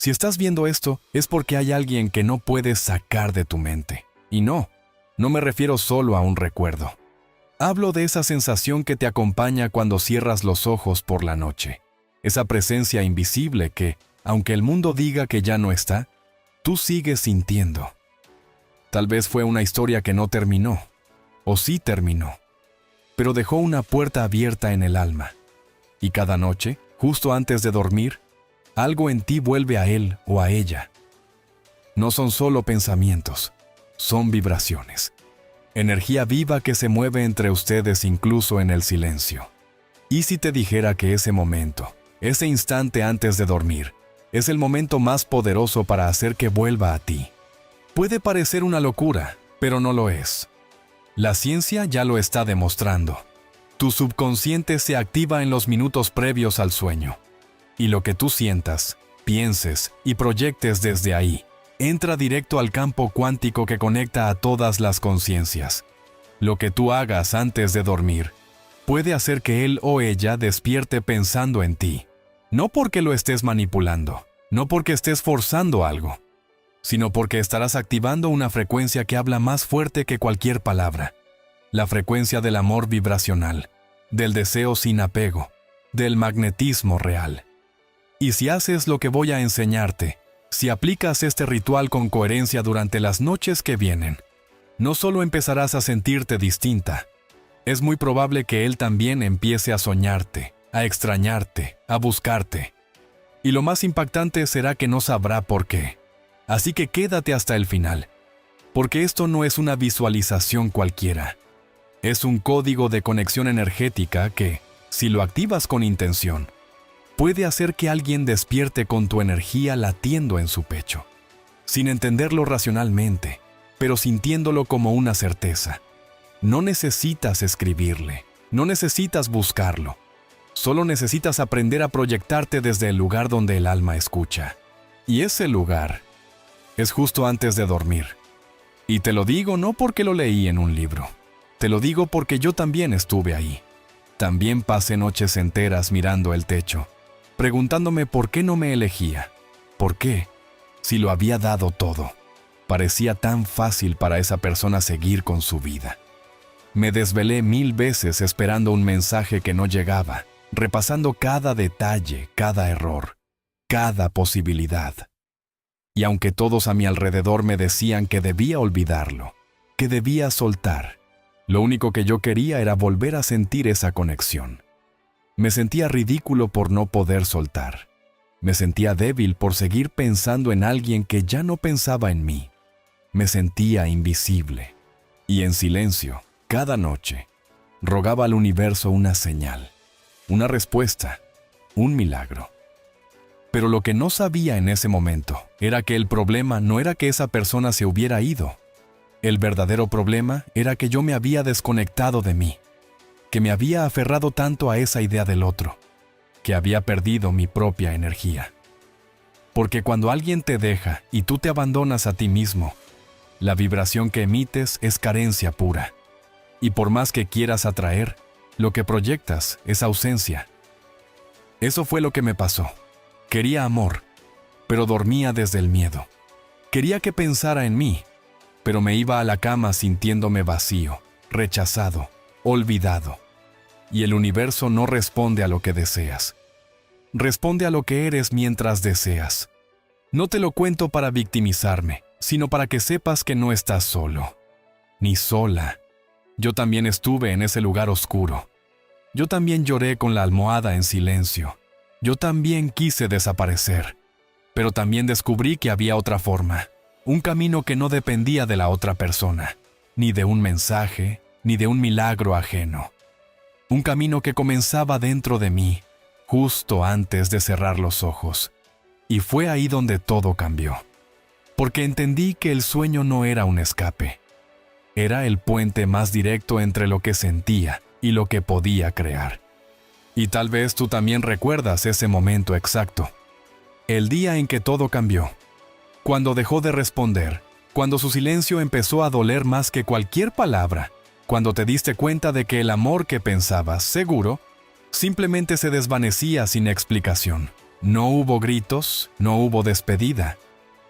Si estás viendo esto, es porque hay alguien que no puedes sacar de tu mente. Y no me refiero solo a un recuerdo. Hablo de esa sensación que te acompaña cuando cierras los ojos por la noche. Esa presencia invisible que, aunque el mundo diga que ya no está, tú sigues sintiendo. Tal vez fue una historia que no terminó, o sí terminó, pero dejó una puerta abierta en el alma. Y cada noche, justo antes de dormir, algo en ti vuelve a él o a ella. No son solo pensamientos, son vibraciones. Energía viva que se mueve entre ustedes incluso en el silencio. ¿Y si te dijera que ese momento, ese instante antes de dormir, es el momento más poderoso para hacer que vuelva a ti? Puede parecer una locura, pero no lo es. La ciencia ya lo está demostrando. Tu subconsciente se activa en los minutos previos al sueño. Y lo que tú sientas, pienses y proyectes desde ahí, entra directo al campo cuántico que conecta a todas las conciencias. Lo que tú hagas antes de dormir puede hacer que él o ella despierte pensando en ti. No porque lo estés manipulando, no porque estés forzando algo, sino porque estarás activando una frecuencia que habla más fuerte que cualquier palabra. La frecuencia del amor vibracional, del deseo sin apego, del magnetismo real. Y si haces lo que voy a enseñarte, si aplicas este ritual con coherencia durante las noches que vienen, no solo empezarás a sentirte distinta, es muy probable que él también empiece a soñarte, a extrañarte, a buscarte. Y lo más impactante será que no sabrá por qué. Así que quédate hasta el final, porque esto no es una visualización cualquiera. Es un código de conexión energética que, si lo activas con intención, puede hacer que alguien despierte con tu energía latiendo en su pecho, sin entenderlo racionalmente, pero sintiéndolo como una certeza. No necesitas escribirle, no necesitas buscarlo, solo necesitas aprender a proyectarte desde el lugar donde el alma escucha. Y ese lugar es justo antes de dormir. Y te lo digo no porque lo leí en un libro, te lo digo porque yo también estuve ahí. También pasé noches enteras mirando el techo, preguntándome por qué no me elegía. ¿Por qué? Si lo había dado todo. Parecía tan fácil para esa persona seguir con su vida. Me desvelé 1000 veces esperando un mensaje que no llegaba, repasando cada detalle, cada error, cada posibilidad. Y aunque todos a mi alrededor me decían que debía olvidarlo, que debía soltar, lo único que yo quería era volver a sentir esa conexión. Me sentía ridículo por no poder soltar. Me sentía débil por seguir pensando en alguien que ya no pensaba en mí. Me sentía invisible. Y en silencio, cada noche, rogaba al universo una señal, una respuesta, un milagro. Pero lo que no sabía en ese momento era que el problema no era que esa persona se hubiera ido. El verdadero problema era que yo me había desconectado de mí, que me había aferrado tanto a esa idea del otro, que había perdido mi propia energía. Porque cuando alguien te deja y tú te abandonas a ti mismo, la vibración que emites es carencia pura. Y por más que quieras atraer, lo que proyectas es ausencia. Eso fue lo que me pasó. Quería amor, pero dormía desde el miedo. Quería que pensara en mí, pero me iba a la cama sintiéndome vacío, rechazado, olvidado. Y el universo no responde a lo que deseas. Responde a lo que eres mientras deseas. No te lo cuento para victimizarme, sino para que sepas que no estás solo, ni sola. Yo también estuve en ese lugar oscuro. Yo también lloré con la almohada en silencio. Yo también quise desaparecer, pero también descubrí que había otra forma, un camino que no dependía de la otra persona, ni de un mensaje, ni de un milagro ajeno. Un camino que comenzaba dentro de mí, justo antes de cerrar los ojos. Y fue ahí donde todo cambió. Porque entendí que el sueño no era un escape. Era el puente más directo entre lo que sentía y lo que podía crear. Y tal vez tú también recuerdas ese momento exacto. El día en que todo cambió. Cuando dejó de responder, cuando su silencio empezó a doler más que cualquier palabra, cuando te diste cuenta de que el amor que pensabas, seguro, simplemente se desvanecía sin explicación. No hubo gritos, no hubo despedida.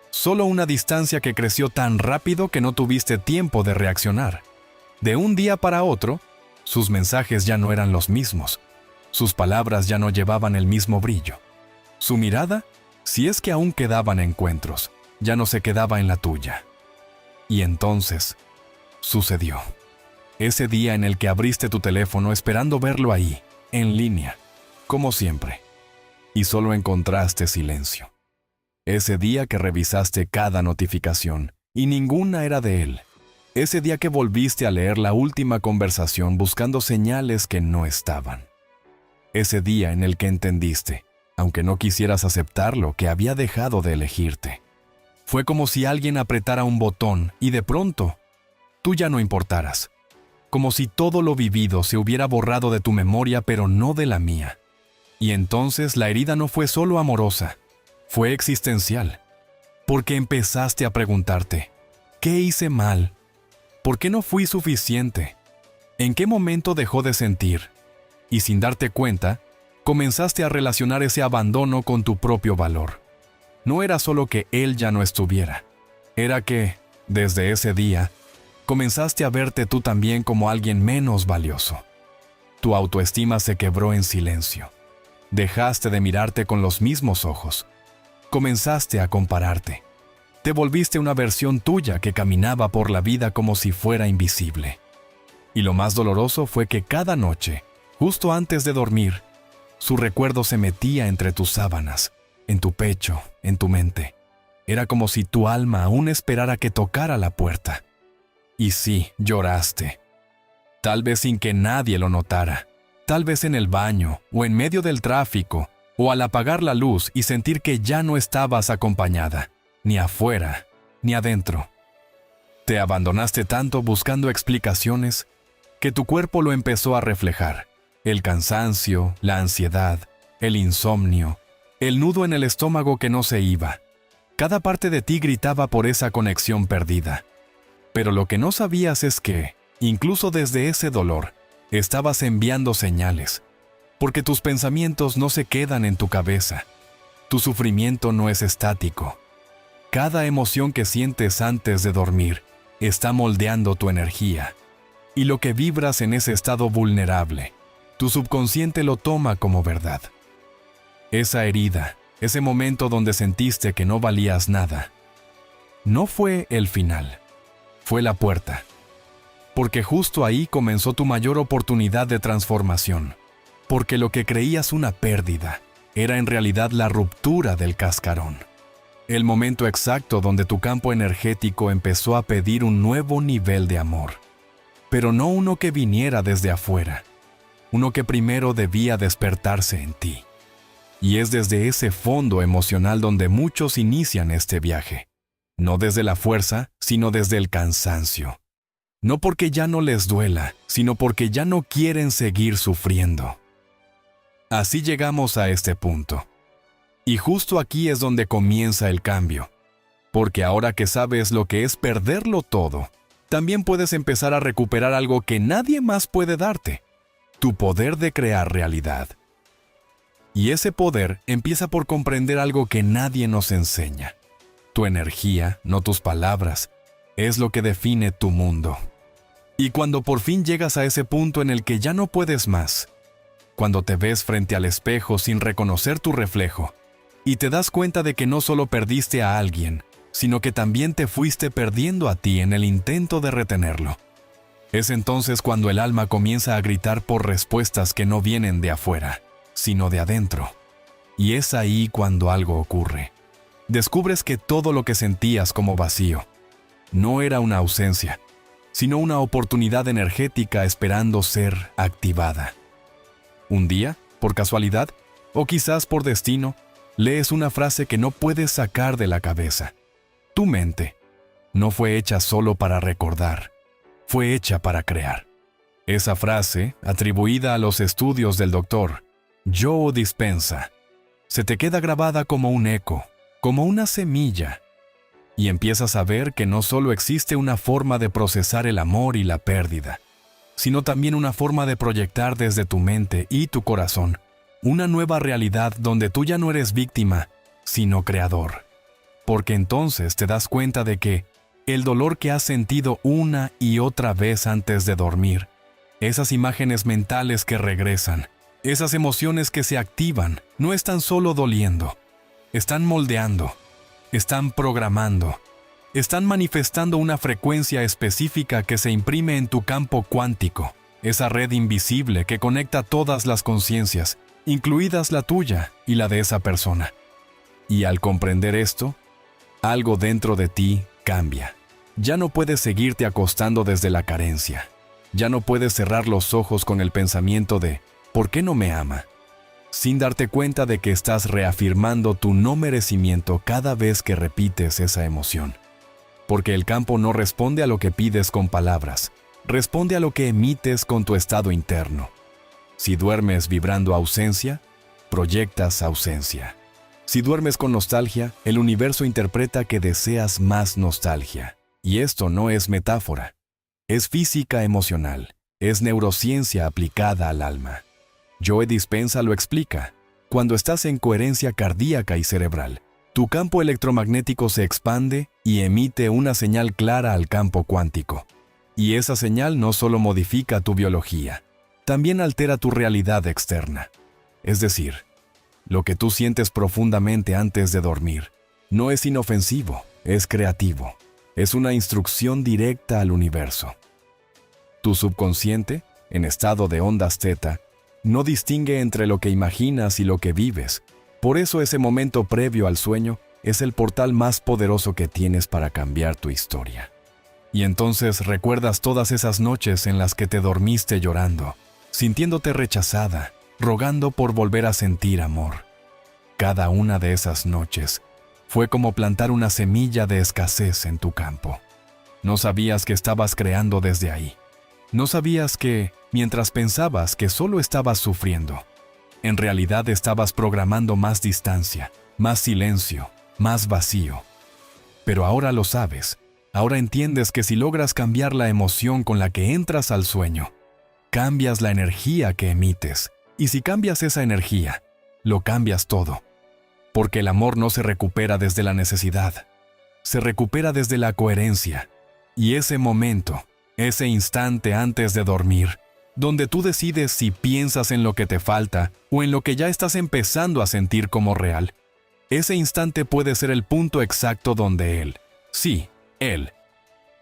Solo una distancia que creció tan rápido que no tuviste tiempo de reaccionar. De un día para otro, sus mensajes ya no eran los mismos. Sus palabras ya no llevaban el mismo brillo. Su mirada, si es que aún quedaban encuentros, ya no se quedaba en la tuya. Y entonces, sucedió. Ese día en el que abriste tu teléfono esperando verlo ahí, en línea, como siempre, y solo encontraste silencio. Ese día que revisaste cada notificación y ninguna era de él. Ese día que volviste a leer la última conversación buscando señales que no estaban. Ese día en el que entendiste, aunque no quisieras aceptarlo, que había dejado de elegirte. Fue como si alguien apretara un botón y de pronto, tú ya no importaras. Como si todo lo vivido se hubiera borrado de tu memoria, pero no de la mía. Y entonces la herida no fue solo amorosa, fue existencial. Porque empezaste a preguntarte, ¿qué hice mal? ¿Por qué no fui suficiente? ¿En qué momento dejó de sentir? Y sin darte cuenta, comenzaste a relacionar ese abandono con tu propio valor. No era solo que él ya no estuviera, era que, desde ese día, comenzaste a verte tú también como alguien menos valioso. Tu autoestima se quebró en silencio. Dejaste de mirarte con los mismos ojos. Comenzaste a compararte. Te volviste una versión tuya que caminaba por la vida como si fuera invisible. Y lo más doloroso fue que cada noche, justo antes de dormir, su recuerdo se metía entre tus sábanas, en tu pecho, en tu mente. Era como si tu alma aún esperara que tocara la puerta. Y sí, lloraste. Tal vez sin que nadie lo notara. Tal vez en el baño, o en medio del tráfico, o al apagar la luz y sentir que ya no estabas acompañada, ni afuera, ni adentro. Te abandonaste tanto buscando explicaciones que tu cuerpo lo empezó a reflejar. El cansancio, la ansiedad, el insomnio, el nudo en el estómago que no se iba. Cada parte de ti gritaba por esa conexión perdida. Pero lo que no sabías es que, incluso desde ese dolor, estabas enviando señales, porque tus pensamientos no se quedan en tu cabeza. Tu sufrimiento no es estático. Cada emoción que sientes antes de dormir está moldeando tu energía. Y lo que vibras en ese estado vulnerable, tu subconsciente lo toma como verdad. Esa herida, ese momento donde sentiste que no valías nada, no fue el final, fue la puerta. Porque justo ahí comenzó tu mayor oportunidad de transformación. Porque lo que creías una pérdida era en realidad la ruptura del cascarón. El momento exacto donde tu campo energético empezó a pedir un nuevo nivel de amor. Pero no uno que viniera desde afuera, uno que primero debía despertarse en ti. Y es desde ese fondo emocional donde muchos inician este viaje. No desde la fuerza, sino desde el cansancio. No porque ya no les duela, sino porque ya no quieren seguir sufriendo. Así llegamos a este punto. Y justo aquí es donde comienza el cambio. Porque ahora que sabes lo que es perderlo todo, también puedes empezar a recuperar algo que nadie más puede darte: tu poder de crear realidad. Y ese poder empieza por comprender algo que nadie nos enseña. Tu energía, no tus palabras, es lo que define tu mundo. Y cuando por fin llegas a ese punto en el que ya no puedes más, cuando te ves frente al espejo sin reconocer tu reflejo, y te das cuenta de que no solo perdiste a alguien, sino que también te fuiste perdiendo a ti en el intento de retenerlo. Es entonces cuando el alma comienza a gritar por respuestas que no vienen de afuera, sino de adentro. Y es ahí cuando algo ocurre. Descubres que todo lo que sentías como vacío no era una ausencia, sino una oportunidad energética esperando ser activada. Un día, por casualidad, o quizás por destino, lees una frase que no puedes sacar de la cabeza. Tu mente no fue hecha solo para recordar, fue hecha para crear. Esa frase, atribuida a los estudios del Dr. Joe Dispenza, se te queda grabada como un eco, como una semilla, y empiezas a ver que no solo existe una forma de procesar el amor y la pérdida, sino también una forma de proyectar desde tu mente y tu corazón Una nueva realidad donde tú ya no eres víctima, sino creador. Porque entonces te das cuenta de que el dolor que has sentido una y otra vez antes de dormir, esas imágenes mentales que regresan, esas emociones que se activan, no están solo doliendo, están moldeando, están programando, están manifestando una frecuencia específica que se imprime en tu campo cuántico, esa red invisible que conecta todas las conciencias, incluidas la tuya y la de esa persona. Y al comprender esto, algo dentro de ti cambia. Ya no puedes seguirte acostando desde la carencia. Ya no puedes cerrar los ojos con el pensamiento de ¿por qué no me ama?, sin darte cuenta de que estás reafirmando tu no merecimiento cada vez que repites esa emoción. Porque el campo no responde a lo que pides con palabras, responde a lo que emites con tu estado interno. Si duermes vibrando ausencia, proyectas ausencia. Si duermes con nostalgia, el universo interpreta que deseas más nostalgia. Y esto no es metáfora. Es física emocional. Es neurociencia aplicada al alma. Joe Dispenza lo explica. Cuando estás en coherencia cardíaca y cerebral, tu campo electromagnético se expande y emite una señal clara al campo cuántico. Y esa señal no solo modifica tu biología, también altera tu realidad externa. Es decir, lo que tú sientes profundamente antes de dormir no es inofensivo, es creativo. Es una instrucción directa al universo. Tu subconsciente, en estado de ondas teta, no distingue entre lo que imaginas y lo que vives. Por eso ese momento previo al sueño es el portal más poderoso que tienes para cambiar tu historia. Y entonces recuerdas todas esas noches en las que te dormiste llorando, sintiéndote rechazada, rogando por volver a sentir amor. Cada una de esas noches fue como plantar una semilla de escasez en tu campo. No sabías que estabas creando desde ahí. No sabías que, mientras pensabas que solo estabas sufriendo, en realidad estabas programando más distancia, más silencio, más vacío. Pero ahora lo sabes. Ahora entiendes que si logras cambiar la emoción con la que entras al sueño, cambias la energía que emites. Y si cambias esa energía, lo cambias todo. Porque el amor no se recupera desde la necesidad, se recupera desde la coherencia. Y ese momento, ese instante antes de dormir, donde tú decides si piensas en lo que te falta o en lo que ya estás empezando a sentir como real, ese instante puede ser el punto exacto donde él, sí, él,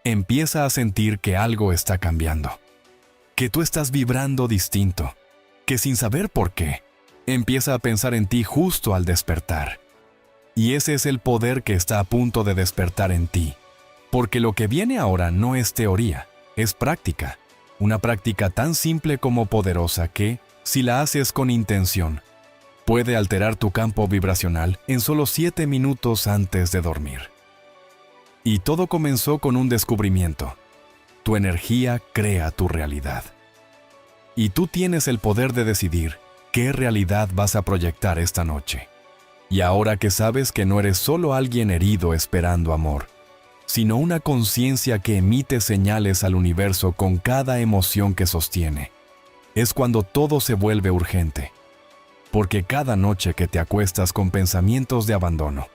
empieza a sentir que algo está cambiando. Que tú estás vibrando distinto, que sin saber por qué, empieza a pensar en ti justo al despertar. Y ese es el poder que está a punto de despertar en ti. Porque lo que viene ahora no es teoría, es práctica. Una práctica tan simple como poderosa que, si la haces con intención, puede alterar tu campo vibracional en solo 7 minutos antes de dormir. Y todo comenzó con un descubrimiento. Tu energía crea tu realidad. Y tú tienes el poder de decidir qué realidad vas a proyectar esta noche. Y ahora que sabes que no eres solo alguien herido esperando amor, sino una conciencia que emite señales al universo con cada emoción que sostiene, es cuando todo se vuelve urgente. Porque cada noche que te acuestas con pensamientos de abandono,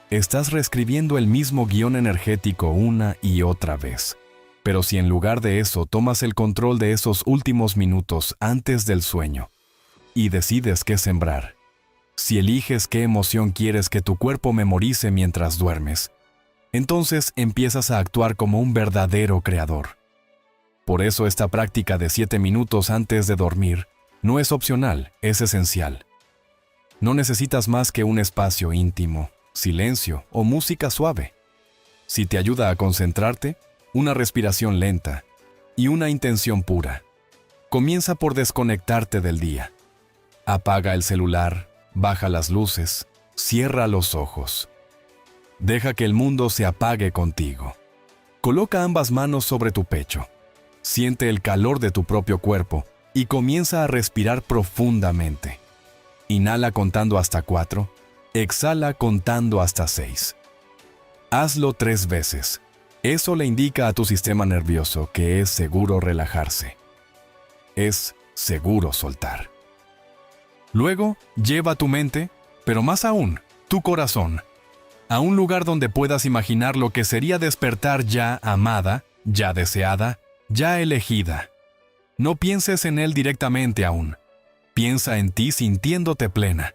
estás reescribiendo el mismo guión energético una y otra vez. Pero si en lugar de eso tomas el control de esos últimos minutos antes del sueño, y decides qué sembrar, si eliges qué emoción quieres que tu cuerpo memorice mientras duermes, entonces empiezas a actuar como un verdadero creador. Por eso esta práctica de 7 minutos antes de dormir no es opcional, es esencial. No necesitas más que un espacio íntimo, silencio o música suave. Si te ayuda a concentrarte, una respiración lenta y una intención pura. Comienza por desconectarte del día. Apaga el celular, baja las luces, cierra los ojos. Deja que el mundo se apague contigo. Coloca ambas manos sobre tu pecho. Siente el calor de tu propio cuerpo y comienza a respirar profundamente. Inhala contando hasta 4, exhala contando hasta 6. Hazlo 3 veces. Eso le indica a tu sistema nervioso que es seguro relajarse. Es seguro soltar. Luego, lleva tu mente, pero más aún, tu corazón, a un lugar donde puedas imaginar lo que sería despertar ya amada, ya deseada, ya elegida. No pienses en él directamente aún. Piensa en ti sintiéndote plena.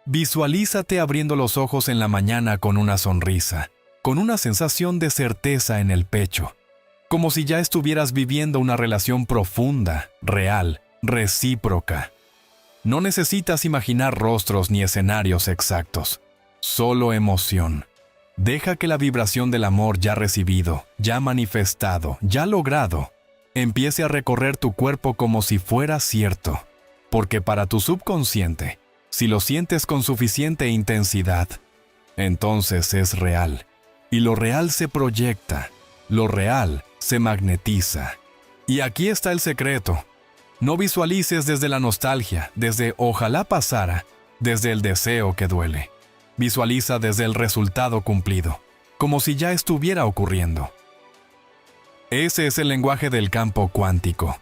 Visualízate abriendo los ojos en la mañana con una sonrisa, con una sensación de certeza en el pecho, como si ya estuvieras viviendo una relación profunda, real, recíproca. No necesitas imaginar rostros ni escenarios exactos, solo emoción. Deja que la vibración del amor ya recibido, ya manifestado, ya logrado, empiece a recorrer tu cuerpo como si fuera cierto, porque para tu subconsciente, si lo sientes con suficiente intensidad, entonces es real, y lo real se proyecta, lo real se magnetiza. Y aquí está el secreto. No visualices desde la nostalgia, desde ojalá pasara, desde el deseo que duele. Visualiza desde el resultado cumplido, como si ya estuviera ocurriendo. Ese es el lenguaje del campo cuántico.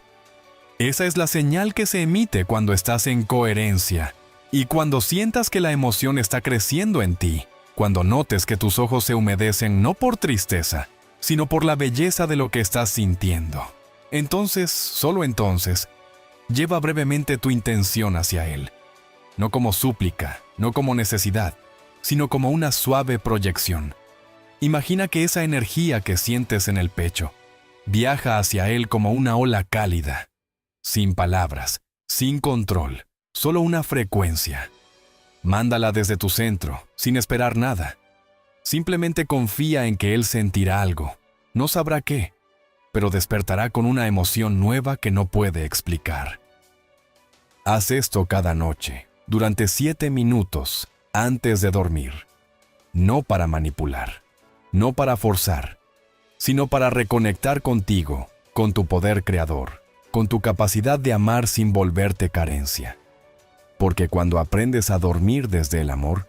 Esa es la señal que se emite cuando estás en coherencia y cuando sientas que la emoción está creciendo en ti, cuando notes que tus ojos se humedecen no por tristeza, sino por la belleza de lo que estás sintiendo. Entonces, solo entonces, lleva brevemente tu intención hacia él, no como súplica, no como necesidad, sino como una suave proyección. Imagina que esa energía que sientes en el pecho viaja hacia él como una ola cálida, sin palabras, sin control, solo una frecuencia. Mándala desde tu centro, sin esperar nada. Simplemente confía en que él sentirá algo, no sabrá qué, pero despertará con una emoción nueva que no puede explicar. Haz esto cada noche, durante 7 minutos, antes de dormir. No para manipular, no para forzar, sino para reconectar contigo, con tu poder creador, con tu capacidad de amar sin volverte carencia. Porque cuando aprendes a dormir desde el amor,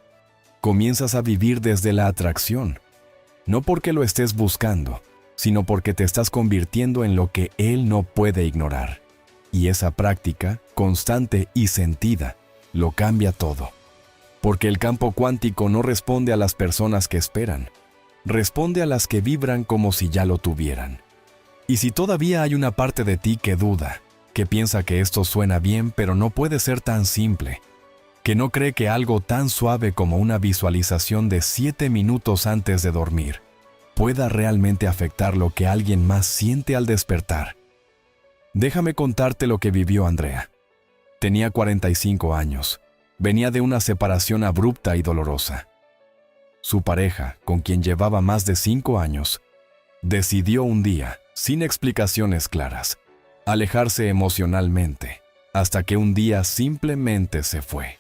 comienzas a vivir desde la atracción, no porque lo estés buscando, sino porque te estás convirtiendo en lo que él no puede ignorar. Y esa práctica, constante y sentida, lo cambia todo. Porque el campo cuántico no responde a las personas que esperan, responde a las que vibran como si ya lo tuvieran. Y si todavía hay una parte de ti que duda, que piensa que esto suena bien pero no puede ser tan simple, que no cree que algo tan suave como una visualización de 7 minutos antes de dormir pueda realmente afectar lo que alguien más siente al despertar. Déjame contarte lo que vivió Andrea. Tenía 45 años. Venía de una separación abrupta y dolorosa. Su pareja, con quien llevaba más de 5 años, decidió un día, sin explicaciones claras, alejarse emocionalmente, hasta que un día simplemente se fue.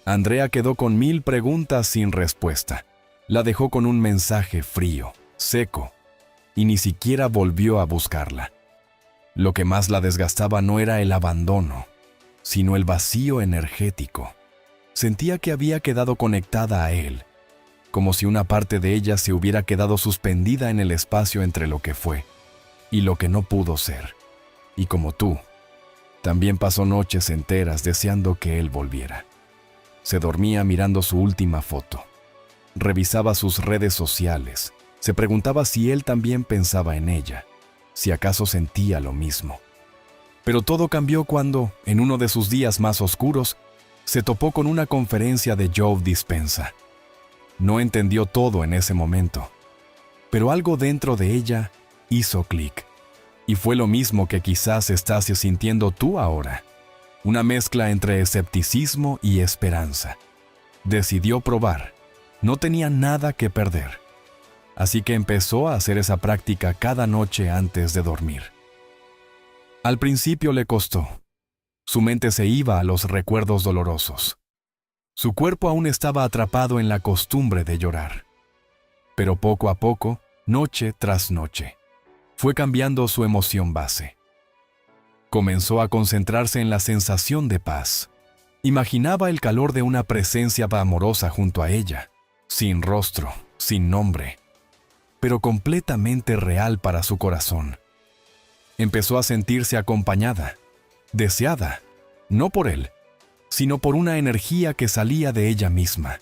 Andrea quedó con 1000 preguntas sin respuesta. La dejó con un mensaje frío, seco, y ni siquiera volvió a buscarla. Lo que más la desgastaba no era el abandono, sino el vacío energético. Sentía que había quedado conectada a él, como si una parte de ella se hubiera quedado suspendida en el espacio entre lo que fue y lo que no pudo ser. Y como tú, también pasó noches enteras deseando que él volviera. Se dormía mirando su última foto. Revisaba sus redes sociales. Se preguntaba si él también pensaba en ella, si acaso sentía lo mismo. Pero todo cambió cuando, en uno de sus días más oscuros, se topó con una conferencia de Joe Dispenza. No entendió todo en ese momento, pero algo dentro de ella hizo clic. Y fue lo mismo que quizás estás sintiendo tú ahora. Una mezcla entre escepticismo y esperanza. Decidió probar. No tenía nada que perder. Así que empezó a hacer esa práctica cada noche antes de dormir. Al principio le costó. Su mente se iba a los recuerdos dolorosos. Su cuerpo aún estaba atrapado en la costumbre de llorar. Pero poco a poco, noche tras noche, fue cambiando su emoción base. Comenzó a concentrarse en la sensación de paz. Imaginaba el calor de una presencia amorosa junto a ella, sin rostro, sin nombre, pero completamente real para su corazón. Empezó a sentirse acompañada, deseada, no por él, sino por una energía que salía de ella misma.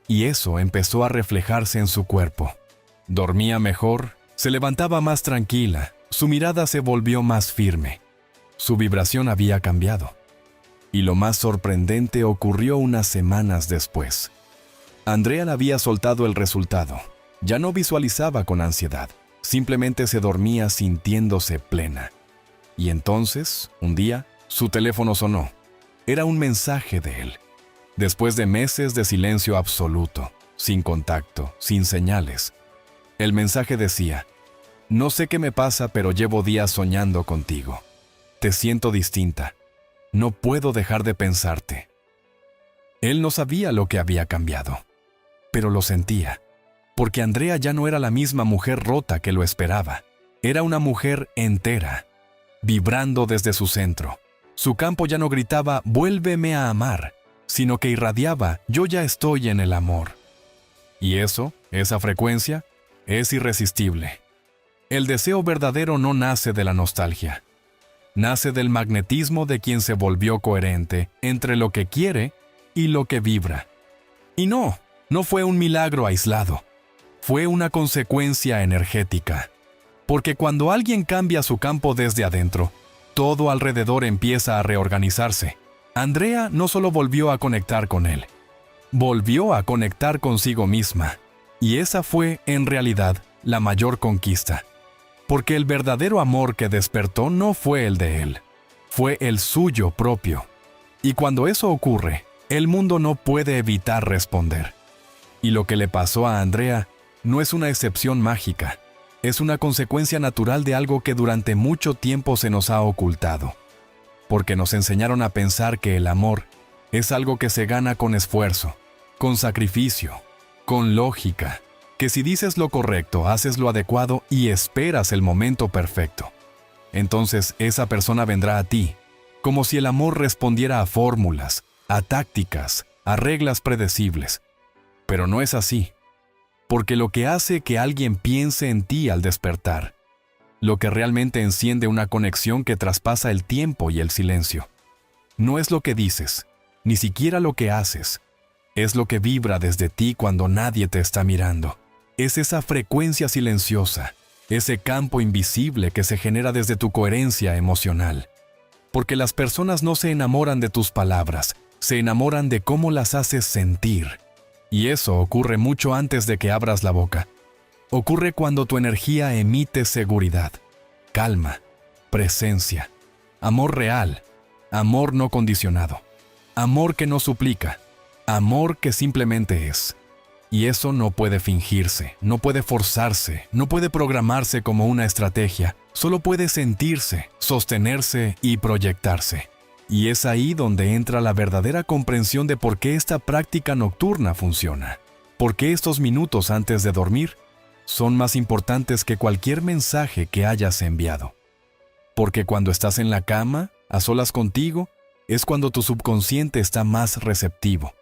Y eso empezó a reflejarse en su cuerpo. Dormía mejor, se levantaba más tranquila, su mirada se volvió más firme. Su vibración había cambiado. Y lo más sorprendente ocurrió unas semanas después. Andrea le había soltado el resultado. Ya no visualizaba con ansiedad, simplemente se dormía sintiéndose plena. Y entonces, un día, su teléfono sonó. Era un mensaje de él. Después de meses de silencio absoluto, sin contacto, sin señales. El mensaje decía: no sé qué me pasa, pero llevo días soñando contigo. Te siento distinta. No puedo dejar de pensarte. Él no sabía lo que había cambiado, pero lo sentía, porque Andrea ya no era la misma mujer rota que lo esperaba. Era una mujer entera, vibrando desde su centro. Su campo ya no gritaba «vuélveme a amar», sino que irradiaba «yo ya estoy en el amor». Y esa frecuencia, es irresistible. El deseo verdadero no nace de la nostalgia. Nace del magnetismo de quien se volvió coherente entre lo que quiere y lo que vibra. Y no fue un milagro aislado. Fue una consecuencia energética. Porque cuando alguien cambia su campo desde adentro, todo alrededor empieza a reorganizarse. Andrea no solo volvió a conectar con él, volvió a conectar consigo misma. Y esa fue, en realidad, la mayor conquista. Porque el verdadero amor que despertó no fue el de él, fue el suyo propio. Y cuando eso ocurre, el mundo no puede evitar responder. Y lo que le pasó a Andrea no es una excepción mágica, es una consecuencia natural de algo que durante mucho tiempo se nos ha ocultado. Porque nos enseñaron a pensar que el amor es algo que se gana con esfuerzo, con sacrificio, con lógica. Que si dices lo correcto, haces lo adecuado y esperas el momento perfecto. Entonces esa persona vendrá a ti, como si el amor respondiera a fórmulas, a tácticas, a reglas predecibles. Pero no es así, porque lo que hace que alguien piense en ti al despertar, lo que realmente enciende una conexión que traspasa el tiempo y el silencio, no es lo que dices, ni siquiera lo que haces, es lo que vibra desde ti cuando nadie te está mirando. Es esa frecuencia silenciosa, ese campo invisible que se genera desde tu coherencia emocional. Porque las personas no se enamoran de tus palabras, se enamoran de cómo las haces sentir. Y eso ocurre mucho antes de que abras la boca. Ocurre cuando tu energía emite seguridad, calma, presencia, amor real, amor no condicionado, amor que no suplica, amor que simplemente es. Y eso no puede fingirse, no puede forzarse, no puede programarse como una estrategia, solo puede sentirse, sostenerse y proyectarse. Y es ahí donde entra la verdadera comprensión de por qué esta práctica nocturna funciona. Por qué estos minutos antes de dormir son más importantes que cualquier mensaje que hayas enviado. Porque cuando estás en la cama, a solas contigo, es cuando tu subconsciente está más receptivo.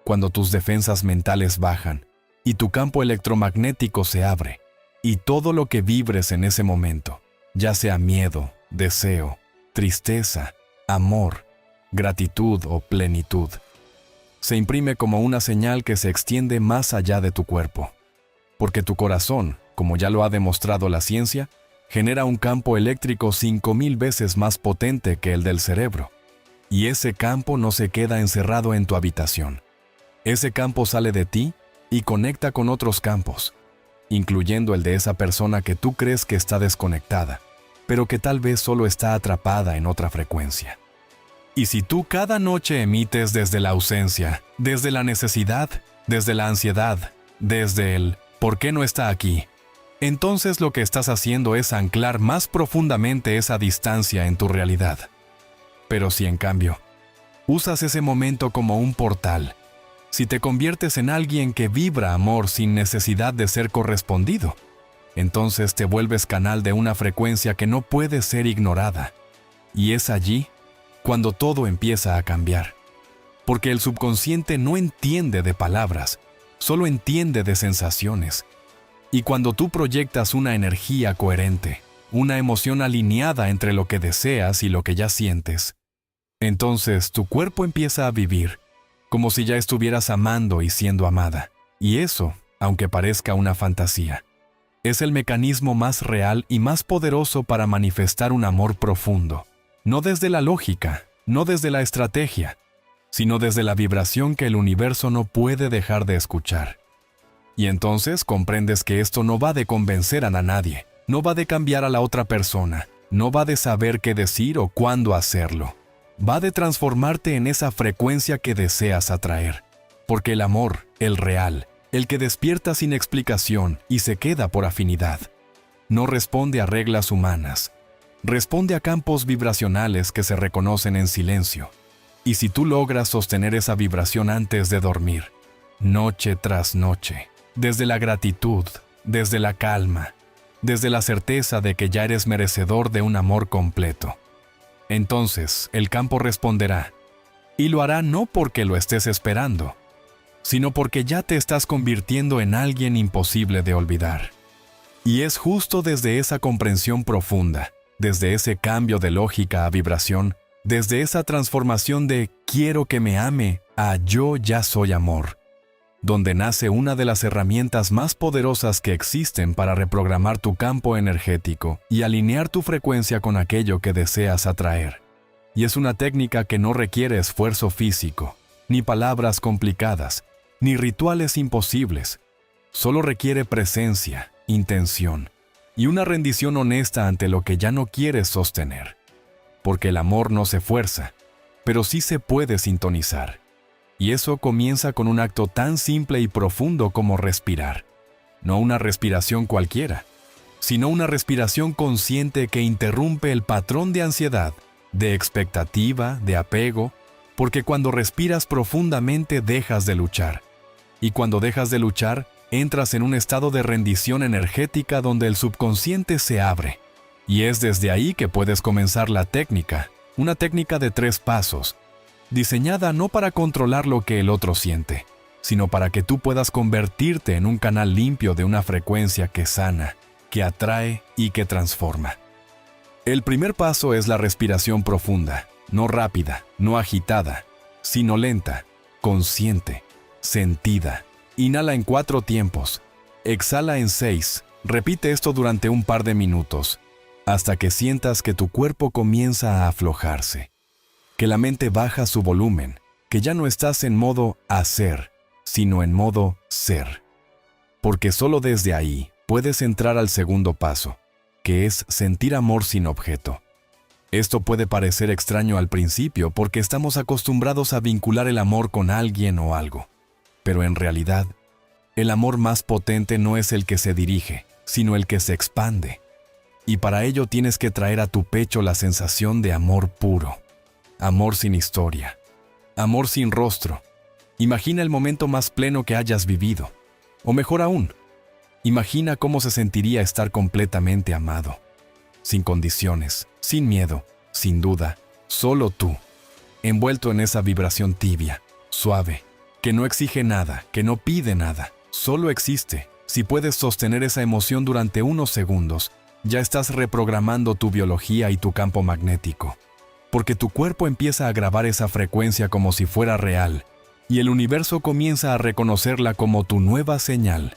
Cuando tus defensas mentales bajan y tu campo electromagnético se abre, y todo lo que vibres en ese momento, ya sea miedo, deseo, tristeza, amor, gratitud o plenitud, se imprime como una señal que se extiende más allá de tu cuerpo. Porque tu corazón, como ya lo ha demostrado la ciencia, genera un campo eléctrico 5000 veces más potente que el del cerebro. Y ese campo no se queda encerrado en tu habitación. Ese campo sale de ti y conecta con otros campos, incluyendo el de esa persona que tú crees que está desconectada, pero que tal vez solo está atrapada en otra frecuencia. Y si tú cada noche emites desde la ausencia, desde la necesidad, desde la ansiedad, desde el ¿por qué no está aquí?, entonces lo que estás haciendo es anclar más profundamente esa distancia en tu realidad. Pero si en cambio, usas ese momento como un portal, si te conviertes en alguien que vibra amor sin necesidad de ser correspondido, entonces te vuelves canal de una frecuencia que no puede ser ignorada. Y es allí cuando todo empieza a cambiar. Porque el subconsciente no entiende de palabras, solo entiende de sensaciones. Y cuando tú proyectas una energía coherente, una emoción alineada entre lo que deseas y lo que ya sientes, Entonces tu cuerpo empieza a vivir, como si ya estuvieras amando y siendo amada. Y eso, aunque parezca una fantasía, es el mecanismo más real y más poderoso para manifestar un amor profundo. No desde la lógica, no desde la estrategia, sino desde la vibración que el universo no puede dejar de escuchar. Y entonces comprendes que esto no va de convencer a nadie, no va de cambiar a la otra persona, no va de saber qué decir o cuándo hacerlo. Va de transformarte en esa frecuencia que deseas atraer. Porque el amor, el real, el que despierta sin explicación y se queda por afinidad, no responde a reglas humanas, responde a campos vibracionales que se reconocen en silencio. Y si tú logras sostener esa vibración antes de dormir, noche tras noche, desde la gratitud, desde la calma, desde la certeza de que ya eres merecedor de un amor completo, entonces el campo responderá, y lo hará no porque lo estés esperando, sino porque ya te estás convirtiendo en alguien imposible de olvidar. Y es justo desde esa comprensión profunda, desde ese cambio de lógica a vibración, desde esa transformación de quiero que me ame a yo ya soy amor, donde nace una de las herramientas más poderosas que existen para reprogramar tu campo energético y alinear tu frecuencia con aquello que deseas atraer. Y es una técnica que no requiere esfuerzo físico, ni palabras complicadas, ni rituales imposibles. Solo requiere presencia, intención y una rendición honesta ante lo que ya no quieres sostener. Porque el amor no se fuerza, pero sí se puede sintonizar. Y eso comienza con un acto tan simple y profundo como respirar. No una respiración cualquiera, sino una respiración consciente que interrumpe el patrón de ansiedad, de expectativa, de apego, porque cuando respiras profundamente dejas de luchar. Y cuando dejas de luchar, entras en un estado de rendición energética donde el subconsciente se abre. Y es desde ahí que puedes comenzar la técnica, una técnica de 3 pasos, diseñada no para controlar lo que el otro siente, sino para que tú puedas convertirte en un canal limpio de una frecuencia que sana, que atrae y que transforma. El primer paso es la respiración profunda, no rápida, no agitada, sino lenta, consciente, sentida. Inhala en 4 tiempos, exhala en 6, repite esto durante un par de minutos, hasta que sientas que tu cuerpo comienza a aflojarse, que la mente baja su volumen, que ya no estás en modo hacer, sino en modo ser. Porque solo desde ahí puedes entrar al segundo paso, que es sentir amor sin objeto. Esto puede parecer extraño al principio porque estamos acostumbrados a vincular el amor con alguien o algo. Pero en realidad, el amor más potente no es el que se dirige, sino el que se expande. Y para ello tienes que traer a tu pecho la sensación de amor puro. Amor sin historia. Amor sin rostro. Imagina el momento más pleno que hayas vivido. O mejor aún, imagina cómo se sentiría estar completamente amado. Sin condiciones, sin miedo, sin duda, solo tú. Envuelto en esa vibración tibia, suave, que no exige nada, que no pide nada, solo existe. Si puedes sostener esa emoción durante unos segundos, ya estás reprogramando tu biología y tu campo magnético. Porque tu cuerpo empieza a grabar esa frecuencia como si fuera real, y el universo comienza a reconocerla como tu nueva señal.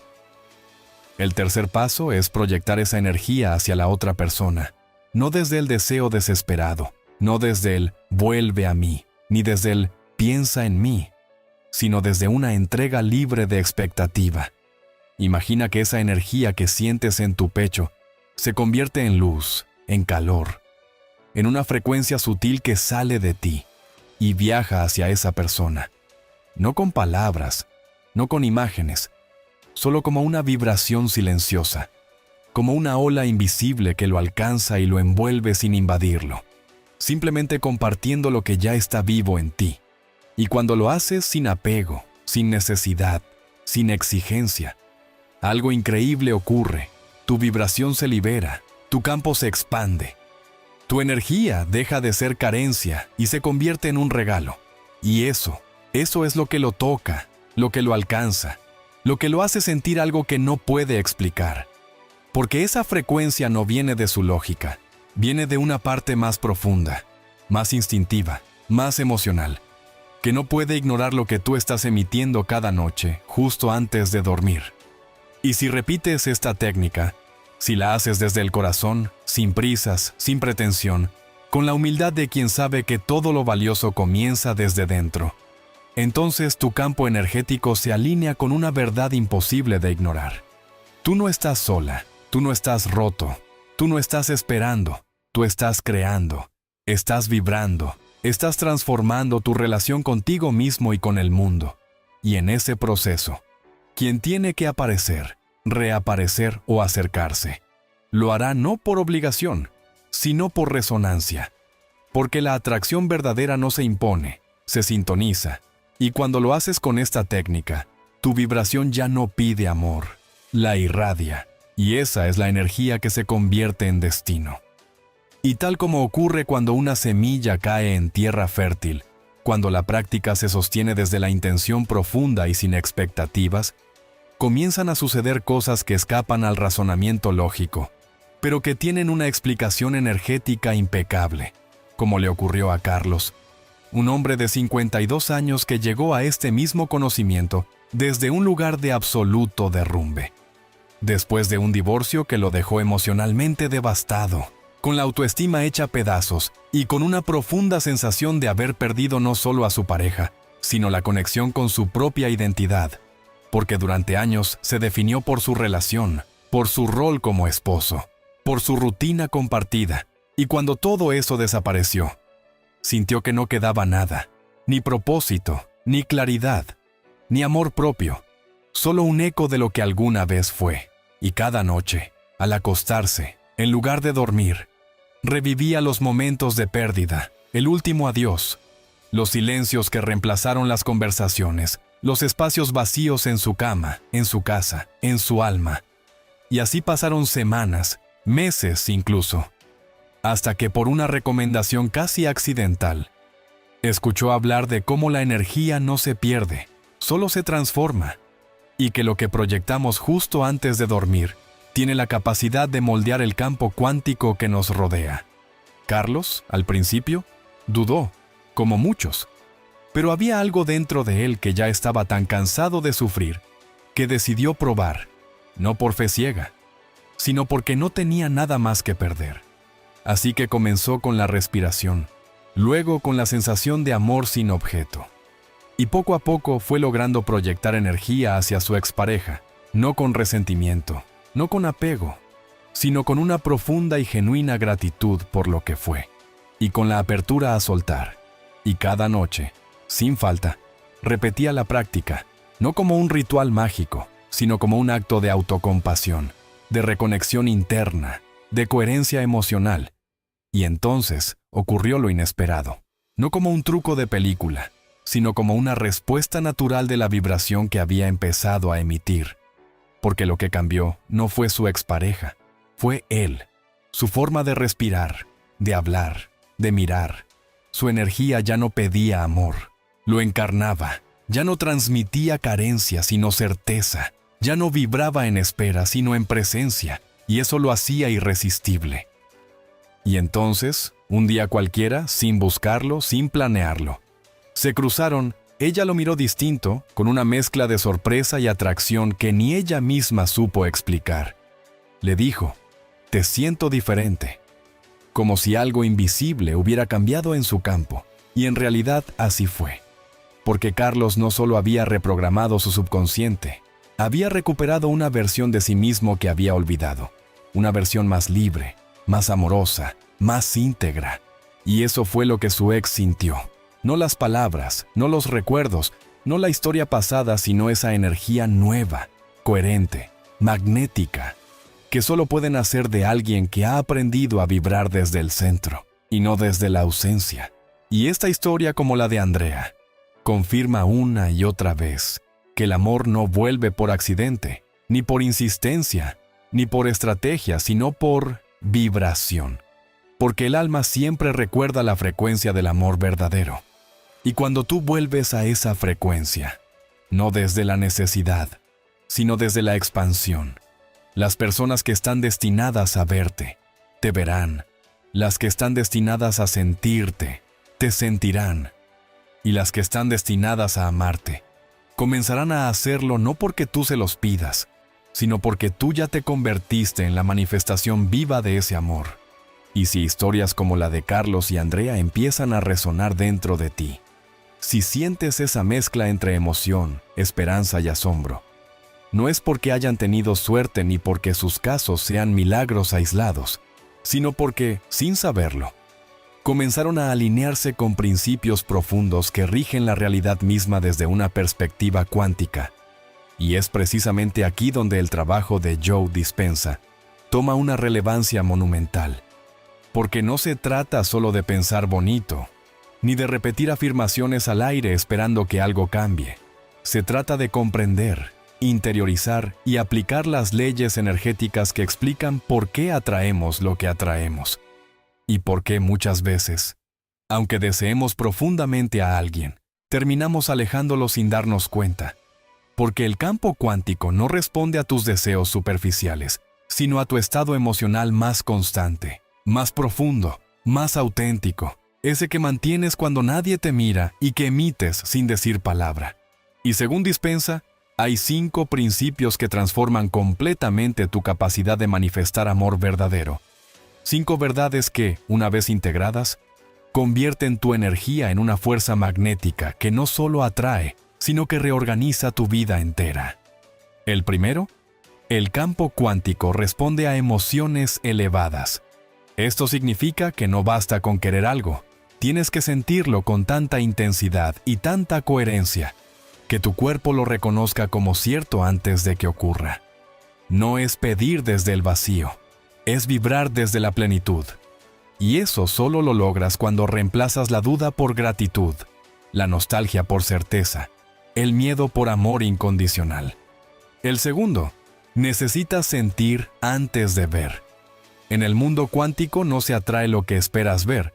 El tercer paso es proyectar esa energía hacia la otra persona, no desde el deseo desesperado, no desde el vuelve a mí, ni desde el piensa en mí, sino desde una entrega libre de expectativa. Imagina que esa energía que sientes en tu pecho se convierte en luz, en calor, en una frecuencia sutil que sale de ti y viaja hacia esa persona. No con palabras, no con imágenes, solo como una vibración silenciosa, como una ola invisible que lo alcanza y lo envuelve sin invadirlo, simplemente compartiendo lo que ya está vivo en ti. Y cuando lo haces sin apego, sin necesidad, sin exigencia, algo increíble ocurre. Tu vibración se libera, tu campo se expande. Tu energía deja de ser carencia y se convierte en un regalo. Y eso es lo que lo toca, lo que lo alcanza, lo que lo hace sentir algo que no puede explicar. Porque esa frecuencia no viene de su lógica, viene de una parte más profunda, más instintiva, más emocional, que no puede ignorar lo que tú estás emitiendo cada noche, justo antes de dormir. Y si repites esta técnica, si la haces desde el corazón, sin prisas, sin pretensión, con la humildad de quien sabe que todo lo valioso comienza desde dentro, entonces tu campo energético se alinea con una verdad imposible de ignorar. Tú no estás sola, tú no estás roto, tú no estás esperando, tú estás creando, estás vibrando, estás transformando tu relación contigo mismo y con el mundo. Y en ese proceso, quien tiene que aparecer, reaparecer o acercarse, lo hará no por obligación, sino por resonancia. Porque la atracción verdadera no se impone, se sintoniza. Y cuando lo haces con esta técnica, tu vibración ya no pide amor, la irradia. Y esa es la energía que se convierte en destino. Y tal como ocurre cuando una semilla cae en tierra fértil, cuando la práctica se sostiene desde la intención profunda y sin expectativas, comienzan a suceder cosas que escapan al razonamiento lógico, pero que tienen una explicación energética impecable, como le ocurrió a Carlos, un hombre de 52 años que llegó a este mismo conocimiento desde un lugar de absoluto derrumbe. Después de un divorcio que lo dejó emocionalmente devastado, con la autoestima hecha pedazos y con una profunda sensación de haber perdido no solo a su pareja, sino la conexión con su propia identidad, porque durante años se definió por su relación, por su rol como esposo, por su rutina compartida, y cuando todo eso desapareció, sintió que no quedaba nada, ni propósito, ni claridad, ni amor propio, solo un eco de lo que alguna vez fue, y cada noche, al acostarse, en lugar de dormir, revivía los momentos de pérdida, el último adiós, los silencios que reemplazaron las conversaciones, los espacios vacíos en su cama, en su casa, en su alma. Y así pasaron semanas, meses incluso, hasta que por una recomendación casi accidental, escuchó hablar de cómo la energía no se pierde, solo se transforma, y que lo que proyectamos justo antes de dormir tiene la capacidad de moldear el campo cuántico que nos rodea. Carlos, al principio, dudó, como muchos, pero había algo dentro de él que ya estaba tan cansado de sufrir que decidió probar, no por fe ciega, sino porque no tenía nada más que perder. Así que comenzó con la respiración, luego con la sensación de amor sin objeto. Y poco a poco fue logrando proyectar energía hacia su expareja, no con resentimiento, no con apego, sino con una profunda y genuina gratitud por lo que fue, y con la apertura a soltar. Y cada noche, sin falta, repetía la práctica, no como un ritual mágico, sino como un acto de autocompasión, de reconexión interna, de coherencia emocional. Y entonces ocurrió lo inesperado, no como un truco de película, sino como una respuesta natural de la vibración que había empezado a emitir. Porque lo que cambió no fue su expareja, fue él, su forma de respirar, de hablar, de mirar. Su energía ya no pedía amor, lo encarnaba, ya no transmitía carencia sino certeza, ya no vibraba en espera sino en presencia, y eso lo hacía irresistible. Y entonces, un día cualquiera, sin buscarlo, sin planearlo, se cruzaron. Ella lo miró distinto, con una mezcla de sorpresa y atracción que ni ella misma supo explicar. Le dijo, «Te siento diferente», como si algo invisible hubiera cambiado en su campo, y en realidad así fue. Porque Carlos no solo había reprogramado su subconsciente, había recuperado una versión de sí mismo que había olvidado, una versión más libre, más amorosa, más íntegra. Y eso fue lo que su ex sintió. No las palabras, no los recuerdos, no la historia pasada, sino esa energía nueva, coherente, magnética, que solo puede nacer de alguien que ha aprendido a vibrar desde el centro, y no desde la ausencia. Y esta historia, como la de Andrea, confirma una y otra vez que el amor no vuelve por accidente, ni por insistencia, ni por estrategia, sino por vibración. Porque el alma siempre recuerda la frecuencia del amor verdadero. Y cuando tú vuelves a esa frecuencia, no desde la necesidad, sino desde la expansión, las personas que están destinadas a verte, te verán. Las que están destinadas a sentirte, te sentirán, y las que están destinadas a amarte comenzarán a hacerlo no porque tú se los pidas, sino porque tú ya te convertiste en la manifestación viva de ese amor. Y si historias como la de Carlos y Andrea empiezan a resonar dentro de ti, si sientes esa mezcla entre emoción, esperanza y asombro, no es porque hayan tenido suerte ni porque sus casos sean milagros aislados, sino porque, sin saberlo, comenzaron a alinearse con principios profundos que rigen la realidad misma desde una perspectiva cuántica. Y es precisamente aquí donde el trabajo de Joe Dispenza toma una relevancia monumental. Porque no se trata solo de pensar bonito, ni de repetir afirmaciones al aire esperando que algo cambie. Se trata de comprender, interiorizar y aplicar las leyes energéticas que explican por qué atraemos lo que atraemos. Y por qué muchas veces, aunque deseemos profundamente a alguien, terminamos alejándolo sin darnos cuenta. Porque el campo cuántico no responde a tus deseos superficiales, sino a tu estado emocional más constante, más profundo, más auténtico, ese que mantienes cuando nadie te mira y que emites sin decir palabra. Y según Dispenza, hay 5 principios que transforman completamente tu capacidad de manifestar amor verdadero. 5 verdades que, una vez integradas, convierten tu energía en una fuerza magnética que no solo atrae, sino que reorganiza tu vida entera. El primero, el campo cuántico responde a emociones elevadas. Esto significa que no basta con querer algo, tienes que sentirlo con tanta intensidad y tanta coherencia, que tu cuerpo lo reconozca como cierto antes de que ocurra. No es pedir desde el vacío, es vibrar desde la plenitud. Y eso solo lo logras cuando reemplazas la duda por gratitud, la nostalgia por certeza, el miedo por amor incondicional. El segundo, necesitas sentir antes de ver. En el mundo cuántico no se atrae lo que esperas ver,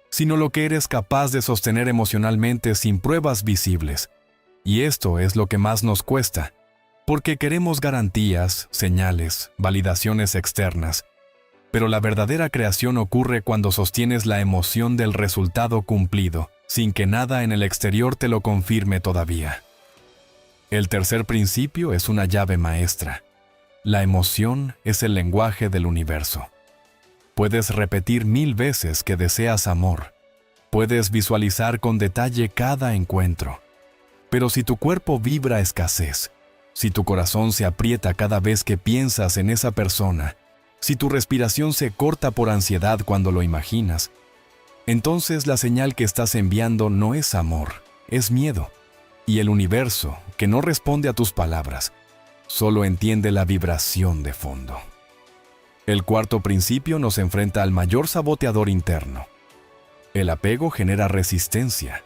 sino lo que eres capaz de sostener emocionalmente sin pruebas visibles. Y esto es lo que más nos cuesta, porque queremos garantías, señales, validaciones externas. Pero la verdadera creación ocurre cuando sostienes la emoción del resultado cumplido, sin que nada en el exterior te lo confirme todavía. El tercer principio es una llave maestra. La emoción es el lenguaje del universo. Puedes repetir 1000 veces que deseas amor. Puedes visualizar con detalle cada encuentro. Pero si tu cuerpo vibra escasez, si tu corazón se aprieta cada vez que piensas en esa persona, si tu respiración se corta por ansiedad cuando lo imaginas, entonces la señal que estás enviando no es amor, es miedo. Y el universo, que no responde a tus palabras, solo entiende la vibración de fondo. El cuarto principio nos enfrenta al mayor saboteador interno. El apego genera resistencia.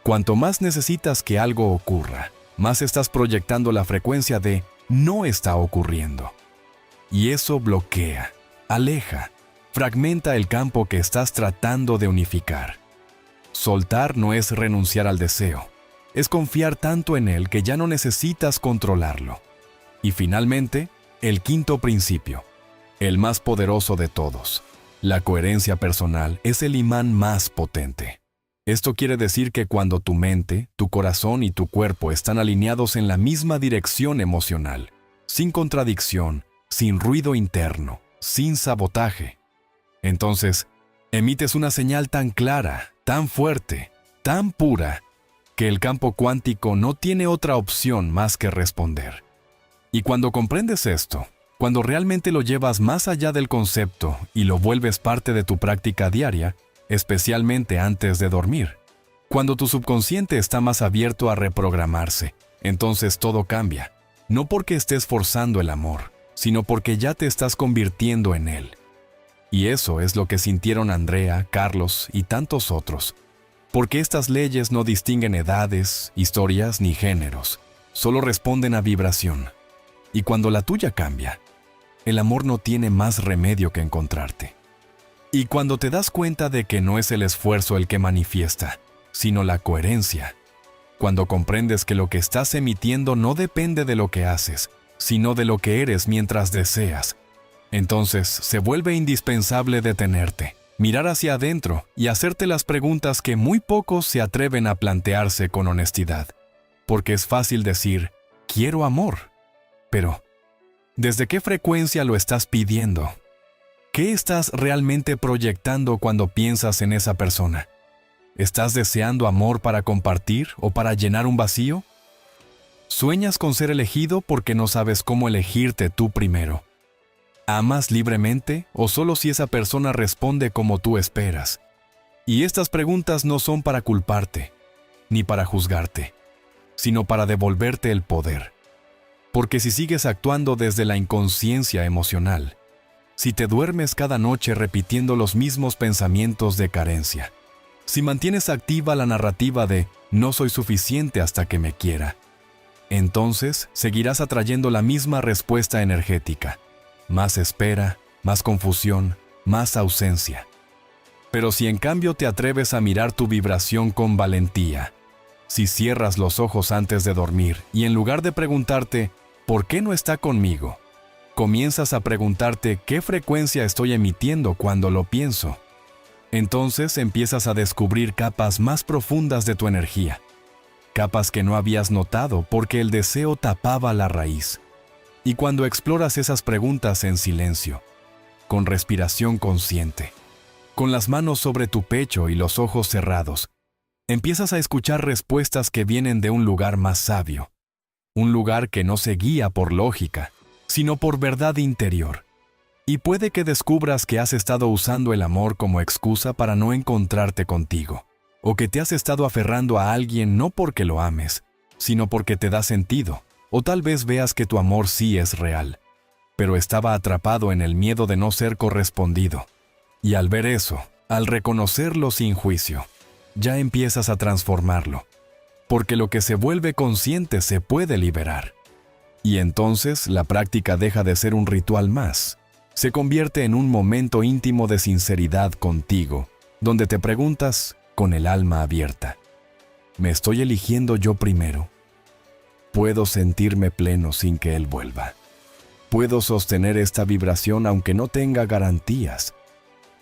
Cuanto más necesitas que algo ocurra, más estás proyectando la frecuencia de no está ocurriendo. Y eso bloquea, aleja, fragmenta el campo que estás tratando de unificar. Soltar no es renunciar al deseo, es confiar tanto en él que ya no necesitas controlarlo. Y finalmente, el quinto principio, el más poderoso de todos. La coherencia personal es el imán más potente. Esto quiere decir que cuando tu mente, tu corazón y tu cuerpo están alineados en la misma dirección emocional, sin contradicción, sin ruido interno, sin sabotaje, entonces emites una señal tan clara, tan fuerte, tan pura, que el campo cuántico no tiene otra opción más que responder. Y cuando comprendes esto, cuando realmente lo llevas más allá del concepto y lo vuelves parte de tu práctica diaria, especialmente antes de dormir, cuando tu subconsciente está más abierto a reprogramarse, entonces todo cambia, no porque estés forzando el amor, sino porque ya te estás convirtiendo en él. Y eso es lo que sintieron Andrea, Carlos y tantos otros, porque estas leyes no distinguen edades, historias ni géneros, solo responden a vibración. Y cuando la tuya cambia, el amor no tiene más remedio que encontrarte. Y cuando te das cuenta de que no es el esfuerzo el que manifiesta, sino la coherencia, cuando comprendes que lo que estás emitiendo no depende de lo que haces, sino de lo que eres mientras deseas, entonces se vuelve indispensable detenerte, mirar hacia adentro y hacerte las preguntas que muy pocos se atreven a plantearse con honestidad. Porque es fácil decir, quiero amor. Pero, ¿desde qué frecuencia lo estás pidiendo? ¿Qué estás realmente proyectando cuando piensas en esa persona? ¿Estás deseando amor para compartir o para llenar un vacío? ¿Sueñas con ser elegido porque no sabes cómo elegirte tú primero? ¿Amas libremente o solo si esa persona responde como tú esperas? Y estas preguntas no son para culparte, ni para juzgarte, sino para devolverte el poder. Porque si sigues actuando desde la inconsciencia emocional, si te duermes cada noche repitiendo los mismos pensamientos de carencia, si mantienes activa la narrativa de no soy suficiente hasta que me quiera, entonces seguirás atrayendo la misma respuesta energética. Más espera, más confusión, más ausencia. Pero si en cambio te atreves a mirar tu vibración con valentía, si cierras los ojos antes de dormir y en lugar de preguntarte ¿por qué no está conmigo?, comienzas a preguntarte qué frecuencia estoy emitiendo cuando lo pienso, entonces empiezas a descubrir capas más profundas de tu energía, capas que no habías notado porque el deseo tapaba la raíz. Y cuando exploras esas preguntas en silencio, con respiración consciente, con las manos sobre tu pecho y los ojos cerrados, empiezas a escuchar respuestas que vienen de un lugar más sabio, un lugar que no se guía por lógica, sino por verdad interior. Y puede que descubras que has estado usando el amor como excusa para no encontrarte contigo, o que te has estado aferrando a alguien no porque lo ames, sino porque te da sentido, o tal vez veas que tu amor sí es real, pero estaba atrapado en el miedo de no ser correspondido. Y al ver eso, al reconocerlo sin juicio, ya empiezas a transformarlo, porque lo que se vuelve consciente se puede liberar. Y entonces la práctica deja de ser un ritual más. Se convierte en un momento íntimo de sinceridad contigo, donde te preguntas con el alma abierta, ¿me estoy eligiendo yo primero? ¿Puedo sentirme pleno sin que él vuelva? ¿Puedo sostener esta vibración aunque no tenga garantías?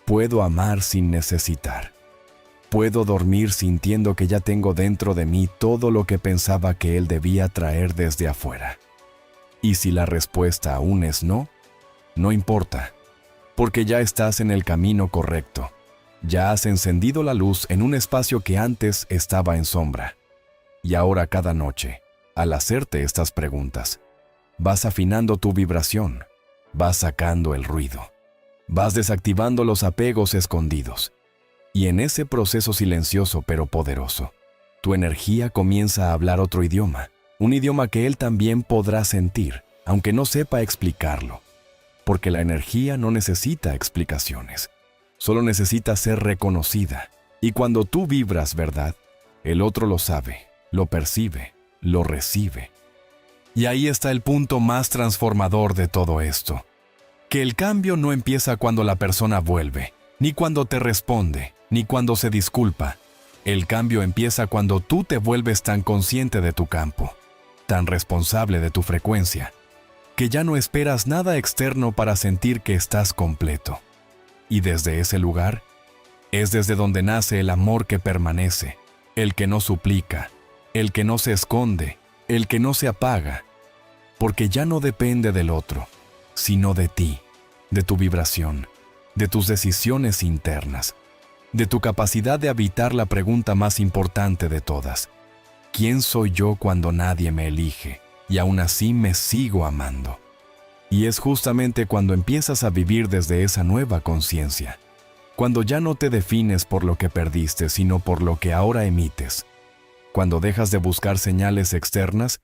¿Puedo amar sin necesitar? ¿Puedo dormir sintiendo que ya tengo dentro de mí todo lo que pensaba que él debía traer desde afuera? Y si la respuesta aún es no, no importa, porque ya estás en el camino correcto. Ya has encendido la luz en un espacio que antes estaba en sombra. Y ahora cada noche, al hacerte estas preguntas, vas afinando tu vibración, vas sacando el ruido, vas desactivando los apegos escondidos. Y en ese proceso silencioso pero poderoso, tu energía comienza a hablar otro idioma, un idioma que él también podrá sentir, aunque no sepa explicarlo. Porque la energía no necesita explicaciones, solo necesita ser reconocida. Y cuando tú vibras verdad, el otro lo sabe, lo percibe, lo recibe. Y ahí está el punto más transformador de todo esto. Que el cambio no empieza cuando la persona vuelve, ni cuando te responde, ni cuando se disculpa. El cambio empieza cuando tú te vuelves tan consciente de tu campo, tan responsable de tu frecuencia, que ya no esperas nada externo para sentir que estás completo. Y desde ese lugar, es desde donde nace el amor que permanece, el que no suplica, el que no se esconde, el que no se apaga, porque ya no depende del otro, sino de ti, de tu vibración, de tus decisiones internas, de tu capacidad de habitar la pregunta más importante de todas. ¿Quién soy yo cuando nadie me elige y aún así me sigo amando? Y es justamente cuando empiezas a vivir desde esa nueva conciencia, cuando ya no te defines por lo que perdiste, sino por lo que ahora emites, cuando dejas de buscar señales externas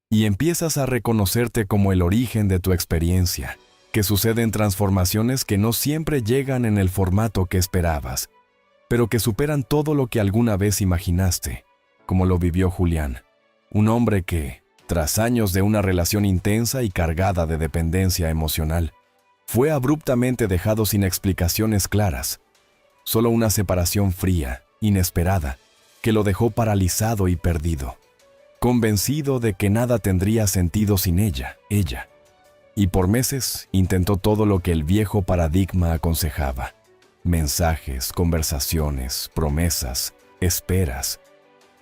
y empiezas a reconocerte como el origen de tu experiencia, que suceden transformaciones que no siempre llegan en el formato que esperabas, pero que superan todo lo que alguna vez imaginaste, como lo vivió Julián, un hombre que, tras años de una relación intensa y cargada de dependencia emocional, fue abruptamente dejado sin explicaciones claras, solo una separación fría, inesperada, que lo dejó paralizado y perdido, convencido de que nada tendría sentido sin ella. Y por meses intentó todo lo que el viejo paradigma aconsejaba: mensajes, conversaciones, promesas, esperas,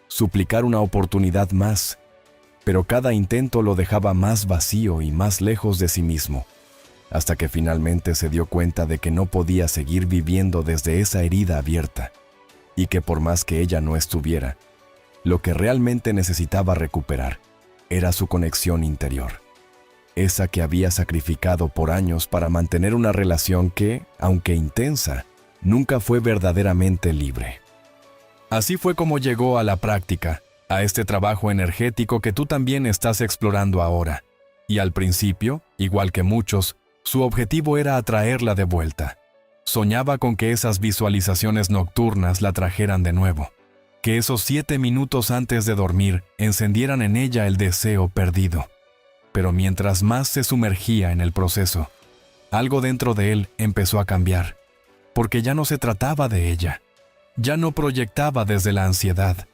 suplicar una oportunidad más, pero cada intento lo dejaba más vacío y más lejos de sí mismo, hasta que finalmente se dio cuenta de que no podía seguir viviendo desde esa herida abierta, y que por más que ella no estuviera, lo que realmente necesitaba recuperar era su conexión interior, esa que había sacrificado por años para mantener una relación que, aunque intensa, nunca fue verdaderamente libre. Así fue como llegó a la práctica, a este trabajo energético que tú también estás explorando ahora. Y al principio, igual que muchos, su objetivo era atraerla de vuelta. Soñaba con que esas visualizaciones nocturnas la trajeran de nuevo, que esos 7 minutos antes de dormir encendieran en ella el deseo perdido. Pero mientras más se sumergía en el proceso, algo dentro de él empezó a cambiar, porque ya no se trataba de ella. Ya no proyectaba desde la ansiedad,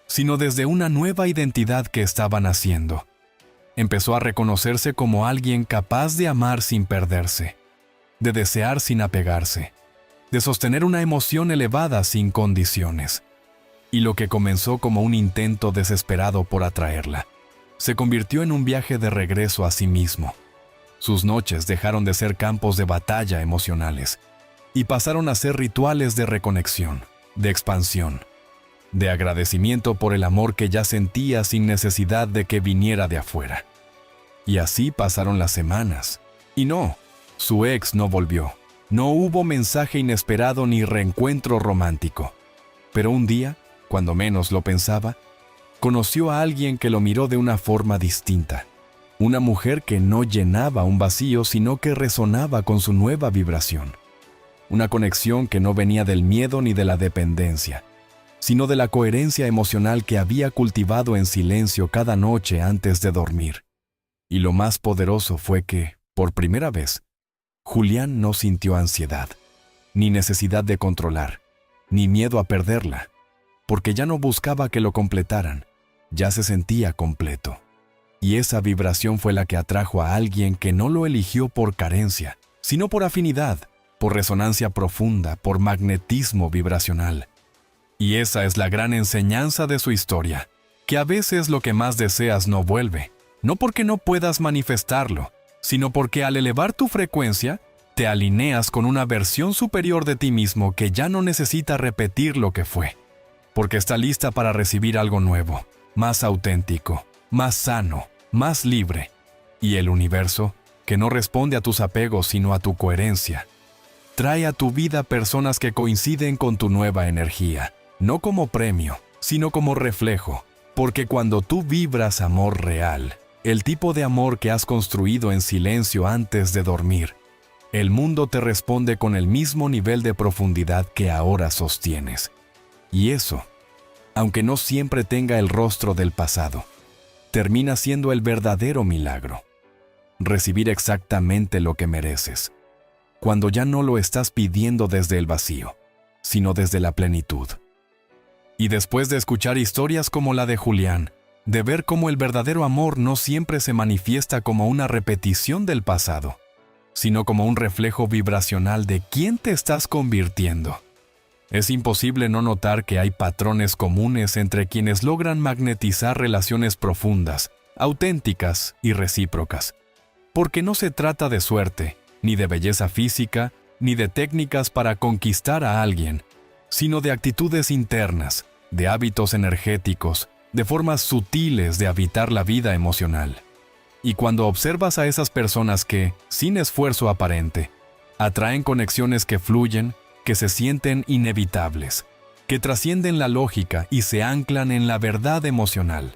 sino desde una nueva identidad que estaba naciendo. Empezó a reconocerse como alguien capaz de amar sin perderse, de desear sin apegarse, de sostener una emoción elevada sin condiciones. Y lo que comenzó como un intento desesperado por atraerla, se convirtió en un viaje de regreso a sí mismo. Sus noches dejaron de ser campos de batalla emocionales y pasaron a ser rituales de reconexión, de expansión, de agradecimiento por el amor que ya sentía sin necesidad de que viniera de afuera. Y así pasaron las semanas. Y no, su ex no volvió. No hubo mensaje inesperado ni reencuentro romántico. Pero un día, cuando menos lo pensaba, conoció a alguien que lo miró de una forma distinta. Una mujer que no llenaba un vacío, sino que resonaba con su nueva vibración. Una conexión que no venía del miedo ni de la dependencia, sino de la coherencia emocional que había cultivado en silencio cada noche antes de dormir. Y lo más poderoso fue que, por primera vez, Julián no sintió ansiedad, ni necesidad de controlar, ni miedo a perderla, porque ya no buscaba que lo completaran, ya se sentía completo. Y esa vibración fue la que atrajo a alguien que no lo eligió por carencia, sino por afinidad, por resonancia profunda, por magnetismo vibracional. Y esa es la gran enseñanza de su historia, que a veces lo que más deseas no vuelve, no porque no puedas manifestarlo, sino porque al elevar tu frecuencia, te alineas con una versión superior de ti mismo que ya no necesita repetir lo que fue, porque está lista para recibir algo nuevo, más auténtico, más sano, más libre. Y el universo, que no responde a tus apegos sino a tu coherencia, trae a tu vida personas que coinciden con tu nueva energía, no como premio, sino como reflejo, porque cuando tú vibras amor real, el tipo de amor que has construido en silencio antes de dormir, el mundo te responde con el mismo nivel de profundidad que ahora sostienes. Y eso, aunque no siempre tenga el rostro del pasado, termina siendo el verdadero milagro. Recibir exactamente lo que mereces, cuando ya no lo estás pidiendo desde el vacío, sino desde la plenitud. Y después de escuchar historias como la de Julián, de ver cómo el verdadero amor no siempre se manifiesta como una repetición del pasado, sino como un reflejo vibracional de quién te estás convirtiendo, es imposible no notar que hay patrones comunes entre quienes logran magnetizar relaciones profundas, auténticas y recíprocas. Porque no se trata de suerte, ni de belleza física, ni de técnicas para conquistar a alguien, sino de actitudes internas, de hábitos energéticos, de formas sutiles de habitar la vida emocional. Y cuando observas a esas personas que, sin esfuerzo aparente, atraen conexiones que fluyen, que se sienten inevitables, que trascienden la lógica y se anclan en la verdad emocional,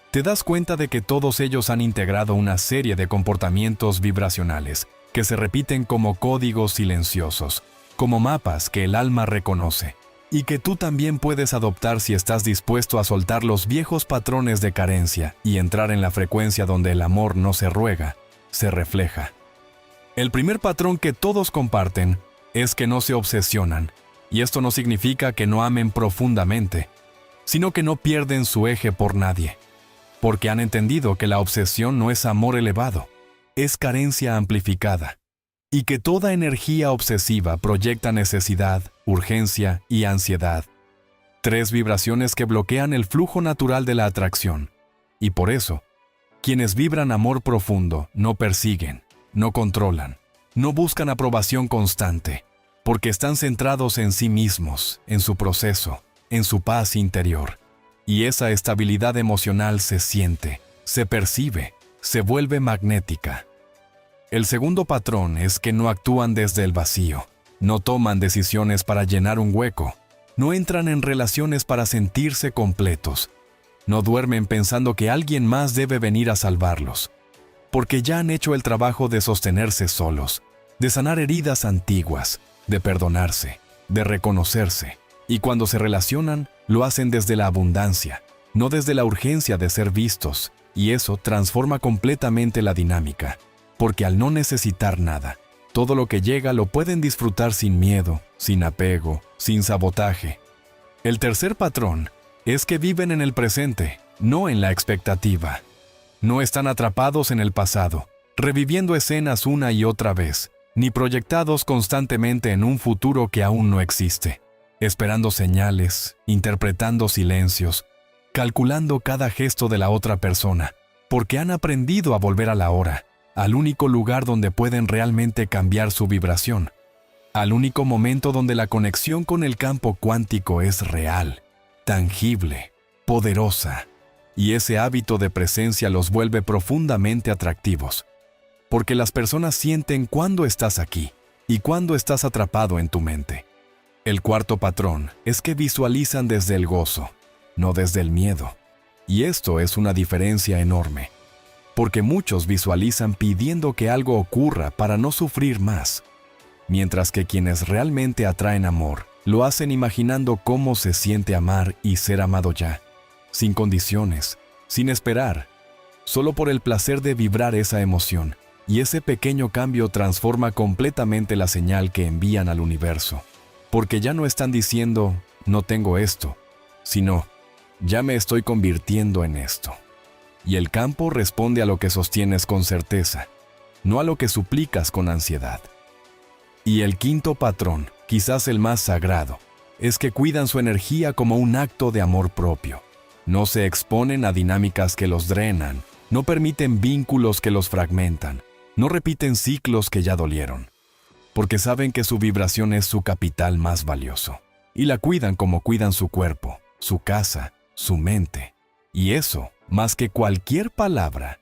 te das cuenta de que todos ellos han integrado una serie de comportamientos vibracionales que se repiten como códigos silenciosos, como mapas que el alma reconoce, y que tú también puedes adoptar si estás dispuesto a soltar los viejos patrones de carencia y entrar en la frecuencia donde el amor no se ruega, se refleja. El primer patrón que todos comparten es que no se obsesionan, y esto no significa que no amen profundamente, sino que no pierden su eje por nadie, porque han entendido que la obsesión no es amor elevado, es carencia amplificada. y que toda energía obsesiva proyecta necesidad, urgencia y ansiedad. 3 vibraciones que bloquean el flujo natural de la atracción. Y por eso, quienes vibran amor profundo no persiguen, no controlan, no buscan aprobación constante, porque están centrados en sí mismos, en su proceso, en su paz interior. Y esa estabilidad emocional se siente, se percibe, se vuelve magnética. El segundo patrón es que no actúan desde el vacío, no toman decisiones para llenar un hueco, no entran en relaciones para sentirse completos, no duermen pensando que alguien más debe venir a salvarlos, porque ya han hecho el trabajo de sostenerse solos, de sanar heridas antiguas, de perdonarse, de reconocerse, y cuando se relacionan, lo hacen desde la abundancia, no desde la urgencia de ser vistos, y eso transforma completamente la dinámica, porque al no necesitar nada, todo lo que llega lo pueden disfrutar sin miedo, sin apego, sin sabotaje. El tercer patrón es que viven en el presente, no en la expectativa. No están atrapados en el pasado, reviviendo escenas una y otra vez, ni proyectados constantemente en un futuro que aún no existe, esperando señales, interpretando silencios, calculando cada gesto de la otra persona, porque han aprendido a volver a la hora, al único lugar donde pueden realmente cambiar su vibración, al único momento donde la conexión con el campo cuántico es real, tangible, poderosa, y ese hábito de presencia los vuelve profundamente atractivos, porque las personas sienten cuándo estás aquí y cuándo estás atrapado en tu mente. El cuarto patrón es que visualizan desde el gozo, no desde el miedo, y esto es una diferencia enorme, porque muchos visualizan pidiendo que algo ocurra para no sufrir más, mientras que quienes realmente atraen amor lo hacen imaginando cómo se siente amar y ser amado ya, sin condiciones, sin esperar, solo por el placer de vibrar esa emoción, y ese pequeño cambio transforma completamente la señal que envían al universo, porque ya no están diciendo, no tengo esto, sino, ya me estoy convirtiendo en esto. Y el campo responde a lo que sostienes con certeza, no a lo que suplicas con ansiedad. Y el quinto patrón, quizás el más sagrado, es que cuidan su energía como un acto de amor propio. No se exponen a dinámicas que los drenan, no permiten vínculos que los fragmentan, no repiten ciclos que ya dolieron, porque saben que su vibración es su capital más valioso, y la cuidan como cuidan su cuerpo, su casa, su mente. Y eso, más que cualquier palabra,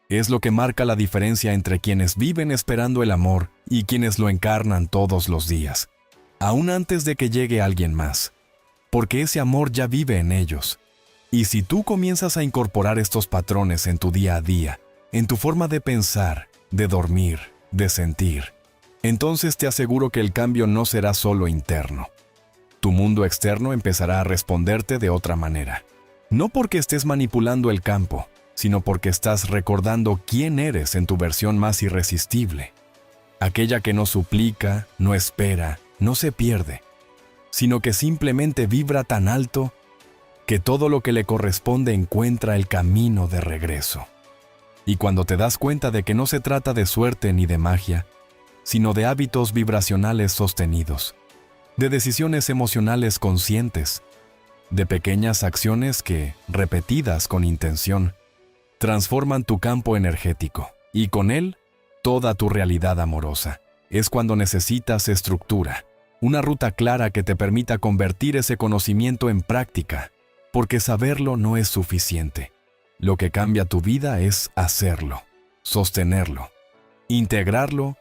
es lo que marca la diferencia entre quienes viven esperando el amor y quienes lo encarnan todos los días, aún antes de que llegue alguien más, porque ese amor ya vive en ellos. Y si tú comienzas a incorporar estos patrones en tu día a día, en tu forma de pensar, de dormir, de sentir, entonces te aseguro que el cambio no será solo interno. Tu mundo externo empezará a responderte de otra manera. No porque estés manipulando el campo, sino porque estás recordando quién eres en tu versión más irresistible. Aquella que no suplica, no espera, no se pierde, sino que simplemente vibra tan alto que todo lo que le corresponde encuentra el camino de regreso. Y cuando te das cuenta de que no se trata de suerte ni de magia, sino de hábitos vibracionales sostenidos, de decisiones emocionales conscientes, de pequeñas acciones que, repetidas con intención, transforman tu campo energético y con él toda tu realidad amorosa. Es cuando necesitas estructura, una ruta clara que te permita convertir ese conocimiento en práctica, porque saberlo no es suficiente. Lo que cambia tu vida es hacerlo, sostenerlo, integrarlo,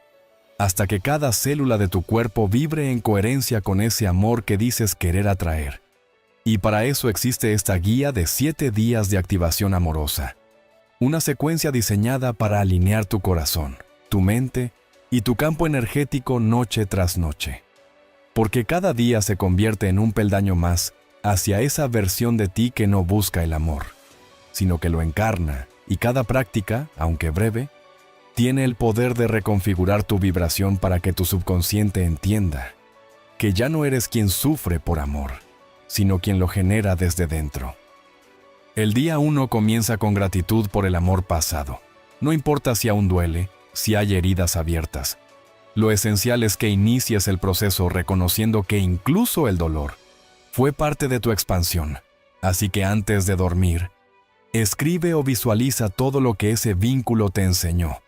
hasta que cada célula de tu cuerpo vibre en coherencia con ese amor que dices querer atraer. Y para eso existe esta guía de 7 días de activación amorosa. Una secuencia diseñada para alinear tu corazón, tu mente y tu campo energético noche tras noche. Porque cada día se convierte en un peldaño más hacia esa versión de ti que no busca el amor, sino que lo encarna, y cada práctica, aunque breve, tiene el poder de reconfigurar tu vibración para que tu subconsciente entienda que ya no eres quien sufre por amor, sino quien lo genera desde dentro. El día 1 comienza con gratitud por el amor pasado. No importa si aún duele, si hay heridas abiertas. Lo esencial es que inicies el proceso reconociendo que incluso el dolor fue parte de tu expansión. Así que antes de dormir, escribe o visualiza todo lo que ese vínculo te enseñó.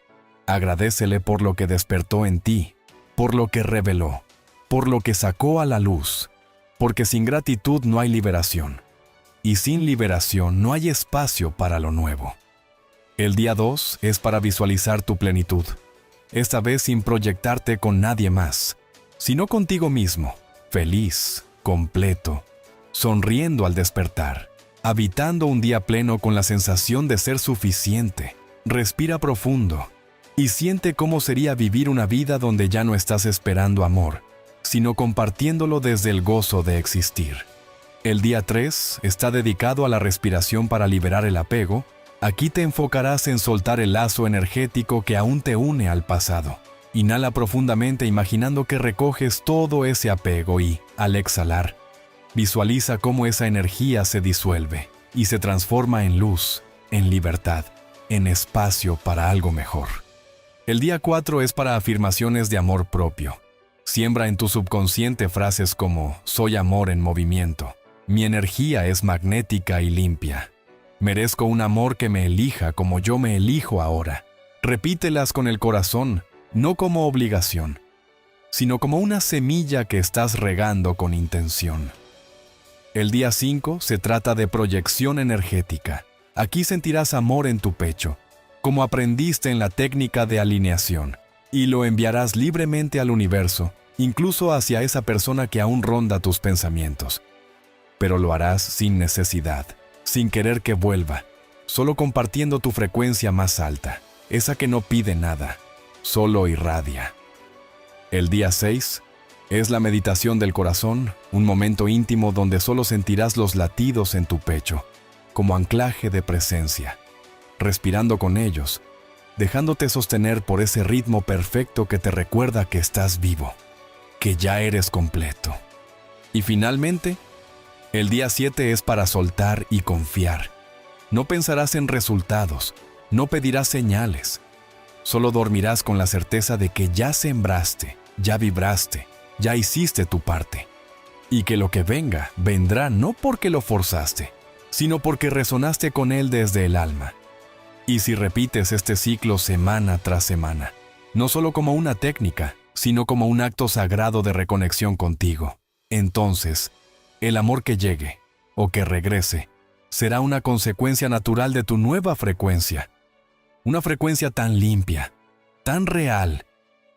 Agradécele por lo que despertó en ti, por lo que reveló, por lo que sacó a la luz, porque sin gratitud no hay liberación, y sin liberación no hay espacio para lo nuevo. El día 2 es para visualizar tu plenitud, esta vez sin proyectarte con nadie más, sino contigo mismo, feliz, completo, sonriendo al despertar, habitando un día pleno con la sensación de ser suficiente. Respira profundo y siente cómo sería vivir una vida donde ya no estás esperando amor, sino compartiéndolo desde el gozo de existir. El día 3 está dedicado a la respiración para liberar el apego. Aquí te enfocarás en soltar el lazo energético que aún te une al pasado. Inhala profundamente imaginando que recoges todo ese apego y, al exhalar, visualiza cómo esa energía se disuelve y se transforma en luz, en libertad, en espacio para algo mejor. El día 4 es para afirmaciones de amor propio. Siembra en tu subconsciente frases como «Soy amor en movimiento», «Mi energía es magnética y limpia», «Merezco un amor que me elija como yo me elijo ahora». Repítelas con el corazón, no como obligación, sino como una semilla que estás regando con intención. El día 5 se trata de proyección energética. Aquí sentirás amor en tu pecho, como aprendiste en la técnica de alineación, y lo enviarás libremente al universo, incluso hacia esa persona que aún ronda tus pensamientos. Pero lo harás sin necesidad, sin querer que vuelva, solo compartiendo tu frecuencia más alta, esa que no pide nada, solo irradia. El día 6 es la meditación del corazón, un momento íntimo donde solo sentirás los latidos en tu pecho, como anclaje de presencia, respirando con ellos, dejándote sostener por ese ritmo perfecto que te recuerda que estás vivo, que ya eres completo. Y finalmente, el día 7 es para soltar y confiar. No pensarás en resultados, no pedirás señales, solo dormirás con la certeza de que ya sembraste, ya vibraste, ya hiciste tu parte, y que lo que venga, vendrá no porque lo forzaste, sino porque resonaste con él desde el alma. Y si repites este ciclo semana tras semana, no solo como una técnica, sino como un acto sagrado de reconexión contigo, entonces, el amor que llegue, o que regrese, será una consecuencia natural de tu nueva frecuencia. Una frecuencia tan limpia, tan real,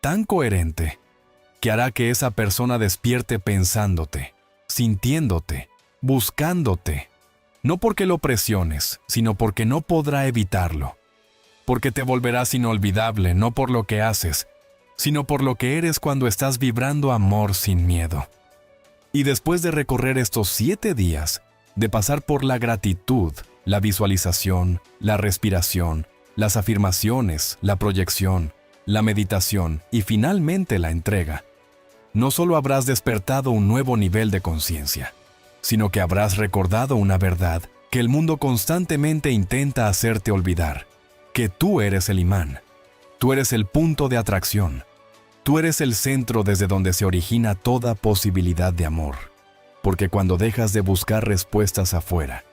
tan coherente, que hará que esa persona despierte pensándote, sintiéndote, buscándote. No porque lo presiones, sino porque no podrá evitarlo. Porque te volverás inolvidable, no por lo que haces, sino por lo que eres cuando estás vibrando amor sin miedo. Y después de recorrer estos 7 días, de pasar por la gratitud, la visualización, la respiración, las afirmaciones, la proyección, la meditación y finalmente la entrega, no solo habrás despertado un nuevo nivel de conciencia, sino que habrás recordado una verdad que el mundo constantemente intenta hacerte olvidar, que tú eres el imán, tú eres el punto de atracción, tú eres el centro desde donde se origina toda posibilidad de amor, porque cuando dejas de buscar respuestas afuera,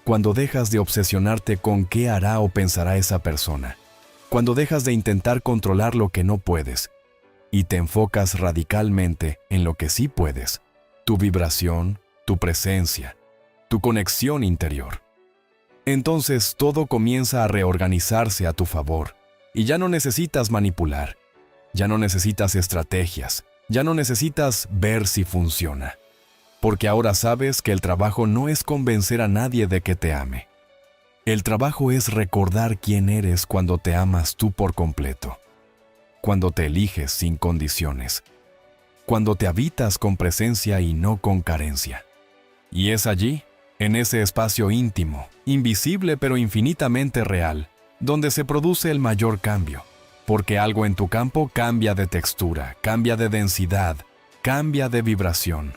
cuando dejas de obsesionarte con qué hará o pensará esa persona, cuando dejas de intentar controlar lo que no puedes, y te enfocas radicalmente en lo que sí puedes, tu vibración, tu presencia, tu conexión interior. Entonces todo comienza a reorganizarse a tu favor y ya no necesitas manipular, ya no necesitas estrategias, ya no necesitas ver si funciona. Porque ahora sabes que el trabajo no es convencer a nadie de que te ame. El trabajo es recordar quién eres cuando te amas tú por completo, cuando te eliges sin condiciones, cuando te habitas con presencia y no con carencia. Y es allí, en ese espacio íntimo, invisible pero infinitamente real, donde se produce el mayor cambio, porque algo en tu campo cambia de textura, cambia de densidad, cambia de vibración.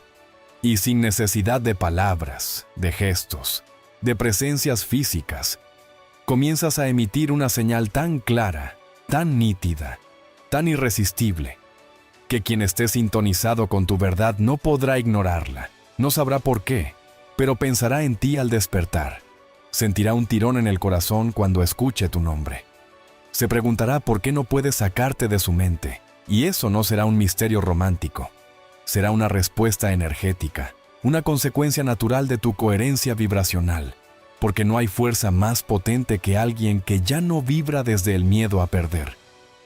Y sin necesidad de palabras, de gestos, de presencias físicas, comienzas a emitir una señal tan clara, tan nítida, tan irresistible, que quien esté sintonizado con tu verdad no podrá ignorarla, no sabrá por qué, pero pensará en ti al despertar. Sentirá un tirón en el corazón cuando escuche tu nombre. Se preguntará por qué no puedes sacarte de su mente, y eso no será un misterio romántico. Será una respuesta energética, una consecuencia natural de tu coherencia vibracional, porque no hay fuerza más potente que alguien que ya no vibra desde el miedo a perder,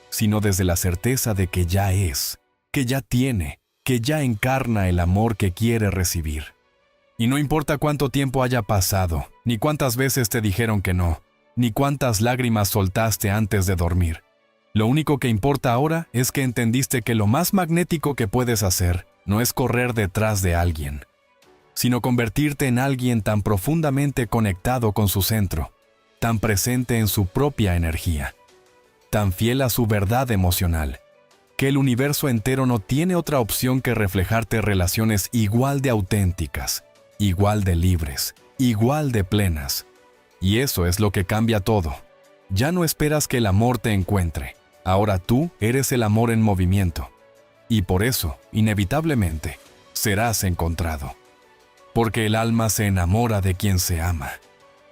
sino desde la certeza de que ya es, que ya tiene, que ya encarna el amor que quiere recibir. Y no importa cuánto tiempo haya pasado, ni cuántas veces te dijeron que no, ni cuántas lágrimas soltaste antes de dormir. Lo único que importa ahora es que entendiste que lo más magnético que puedes hacer no es correr detrás de alguien, sino convertirte en alguien tan profundamente conectado con su centro, tan presente en su propia energía, tan fiel a su verdad emocional, que el universo entero no tiene otra opción que reflejarte relaciones igual de auténticas, igual de libres, igual de plenas. Y eso es lo que cambia todo. Ya no esperas que el amor te encuentre. Ahora tú eres el amor en movimiento. Y por eso, inevitablemente, serás encontrado. Porque el alma se enamora de quien se ama.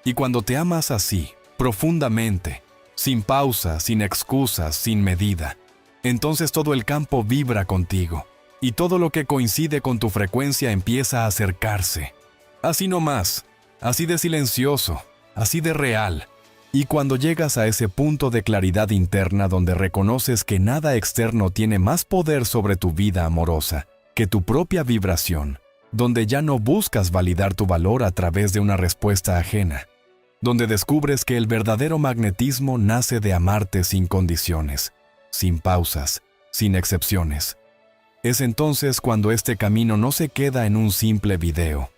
Y cuando te amas así, profundamente, sin pausa, sin excusas, sin medida, entonces todo el campo vibra contigo, y todo lo que coincide con tu frecuencia empieza a acercarse. Así nomás, así de silencioso, así de real. Y cuando llegas a ese punto de claridad interna donde reconoces que nada externo tiene más poder sobre tu vida amorosa que tu propia vibración, donde ya no buscas validar tu valor a través de una respuesta ajena, donde descubres que el verdadero magnetismo nace de amarte sin condiciones, sin pausas, sin excepciones. Es entonces cuando este camino no se queda en un simple video,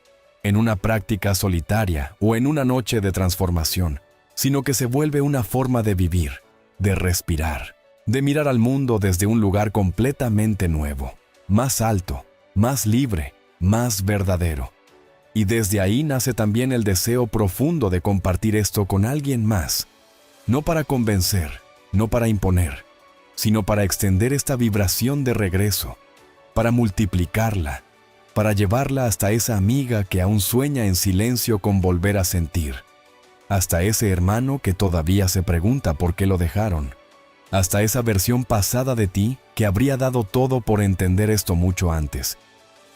en una práctica solitaria o en una noche de transformación, sino que se vuelve una forma de vivir, de respirar, de mirar al mundo desde un lugar completamente nuevo, más alto, más libre, más verdadero. Y desde ahí nace también el deseo profundo de compartir esto con alguien más, no para convencer, no para imponer, sino para extender esta vibración de regreso, para multiplicarla, para llevarla hasta esa amiga que aún sueña en silencio con volver a sentir, hasta ese hermano que todavía se pregunta por qué lo dejaron, hasta esa versión pasada de ti que habría dado todo por entender esto mucho antes.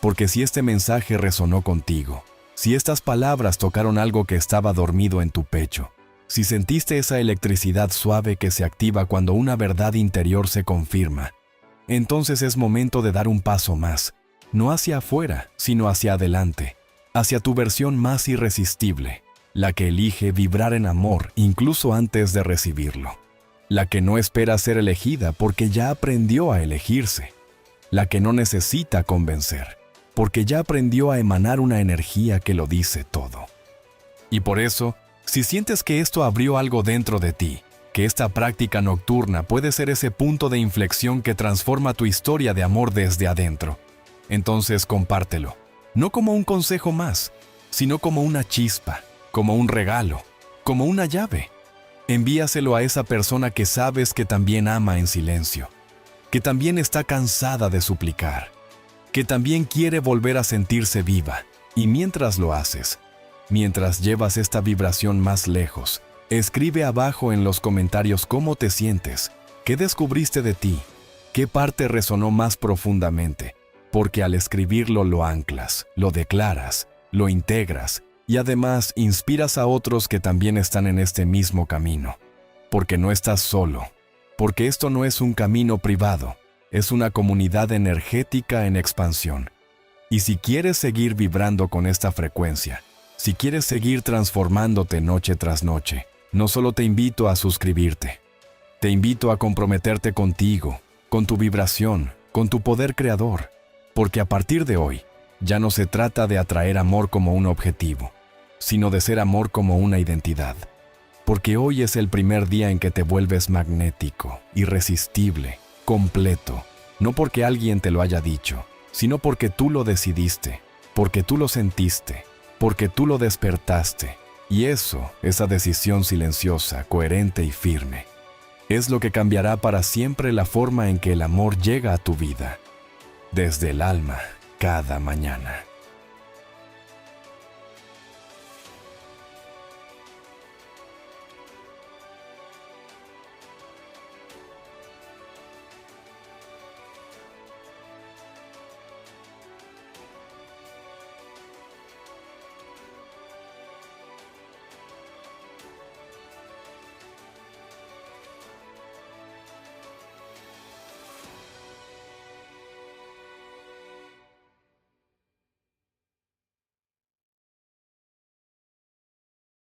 Porque si este mensaje resonó contigo, si estas palabras tocaron algo que estaba dormido en tu pecho, si sentiste esa electricidad suave que se activa cuando una verdad interior se confirma, entonces es momento de dar un paso más, no hacia afuera, sino hacia adelante, hacia tu versión más irresistible, la que elige vibrar en amor incluso antes de recibirlo, la que no espera ser elegida porque ya aprendió a elegirse, la que no necesita convencer, porque ya aprendió a emanar una energía que lo dice todo. Y por eso, si sientes que esto abrió algo dentro de ti, que esta práctica nocturna puede ser ese punto de inflexión que transforma tu historia de amor desde adentro, entonces compártelo, no como un consejo más, sino como una chispa, como un regalo, como una llave. Envíaselo a esa persona que sabes que también ama en silencio, que también está cansada de suplicar, que también quiere volver a sentirse viva. Y mientras lo haces, mientras llevas esta vibración más lejos, escribe abajo en los comentarios cómo te sientes, qué descubriste de ti, qué parte resonó más profundamente, porque al escribirlo lo anclas, lo declaras, lo integras, y además inspiras a otros que también están en este mismo camino. Porque no estás solo, porque esto no es un camino privado, es una comunidad energética en expansión. Y si quieres seguir vibrando con esta frecuencia, si quieres seguir transformándote noche tras noche, no solo te invito a suscribirte, te invito a comprometerte contigo, con tu vibración, con tu poder creador, porque a partir de hoy, ya no se trata de atraer amor como un objetivo, sino de ser amor como una identidad. Porque hoy es el primer día en que te vuelves magnético, irresistible, completo, no porque alguien te lo haya dicho, sino porque tú lo decidiste, porque tú lo sentiste, porque tú lo despertaste. Y eso, esa decisión silenciosa, coherente y firme, es lo que cambiará para siempre la forma en que el amor llega a tu vida, desde el alma cada mañana.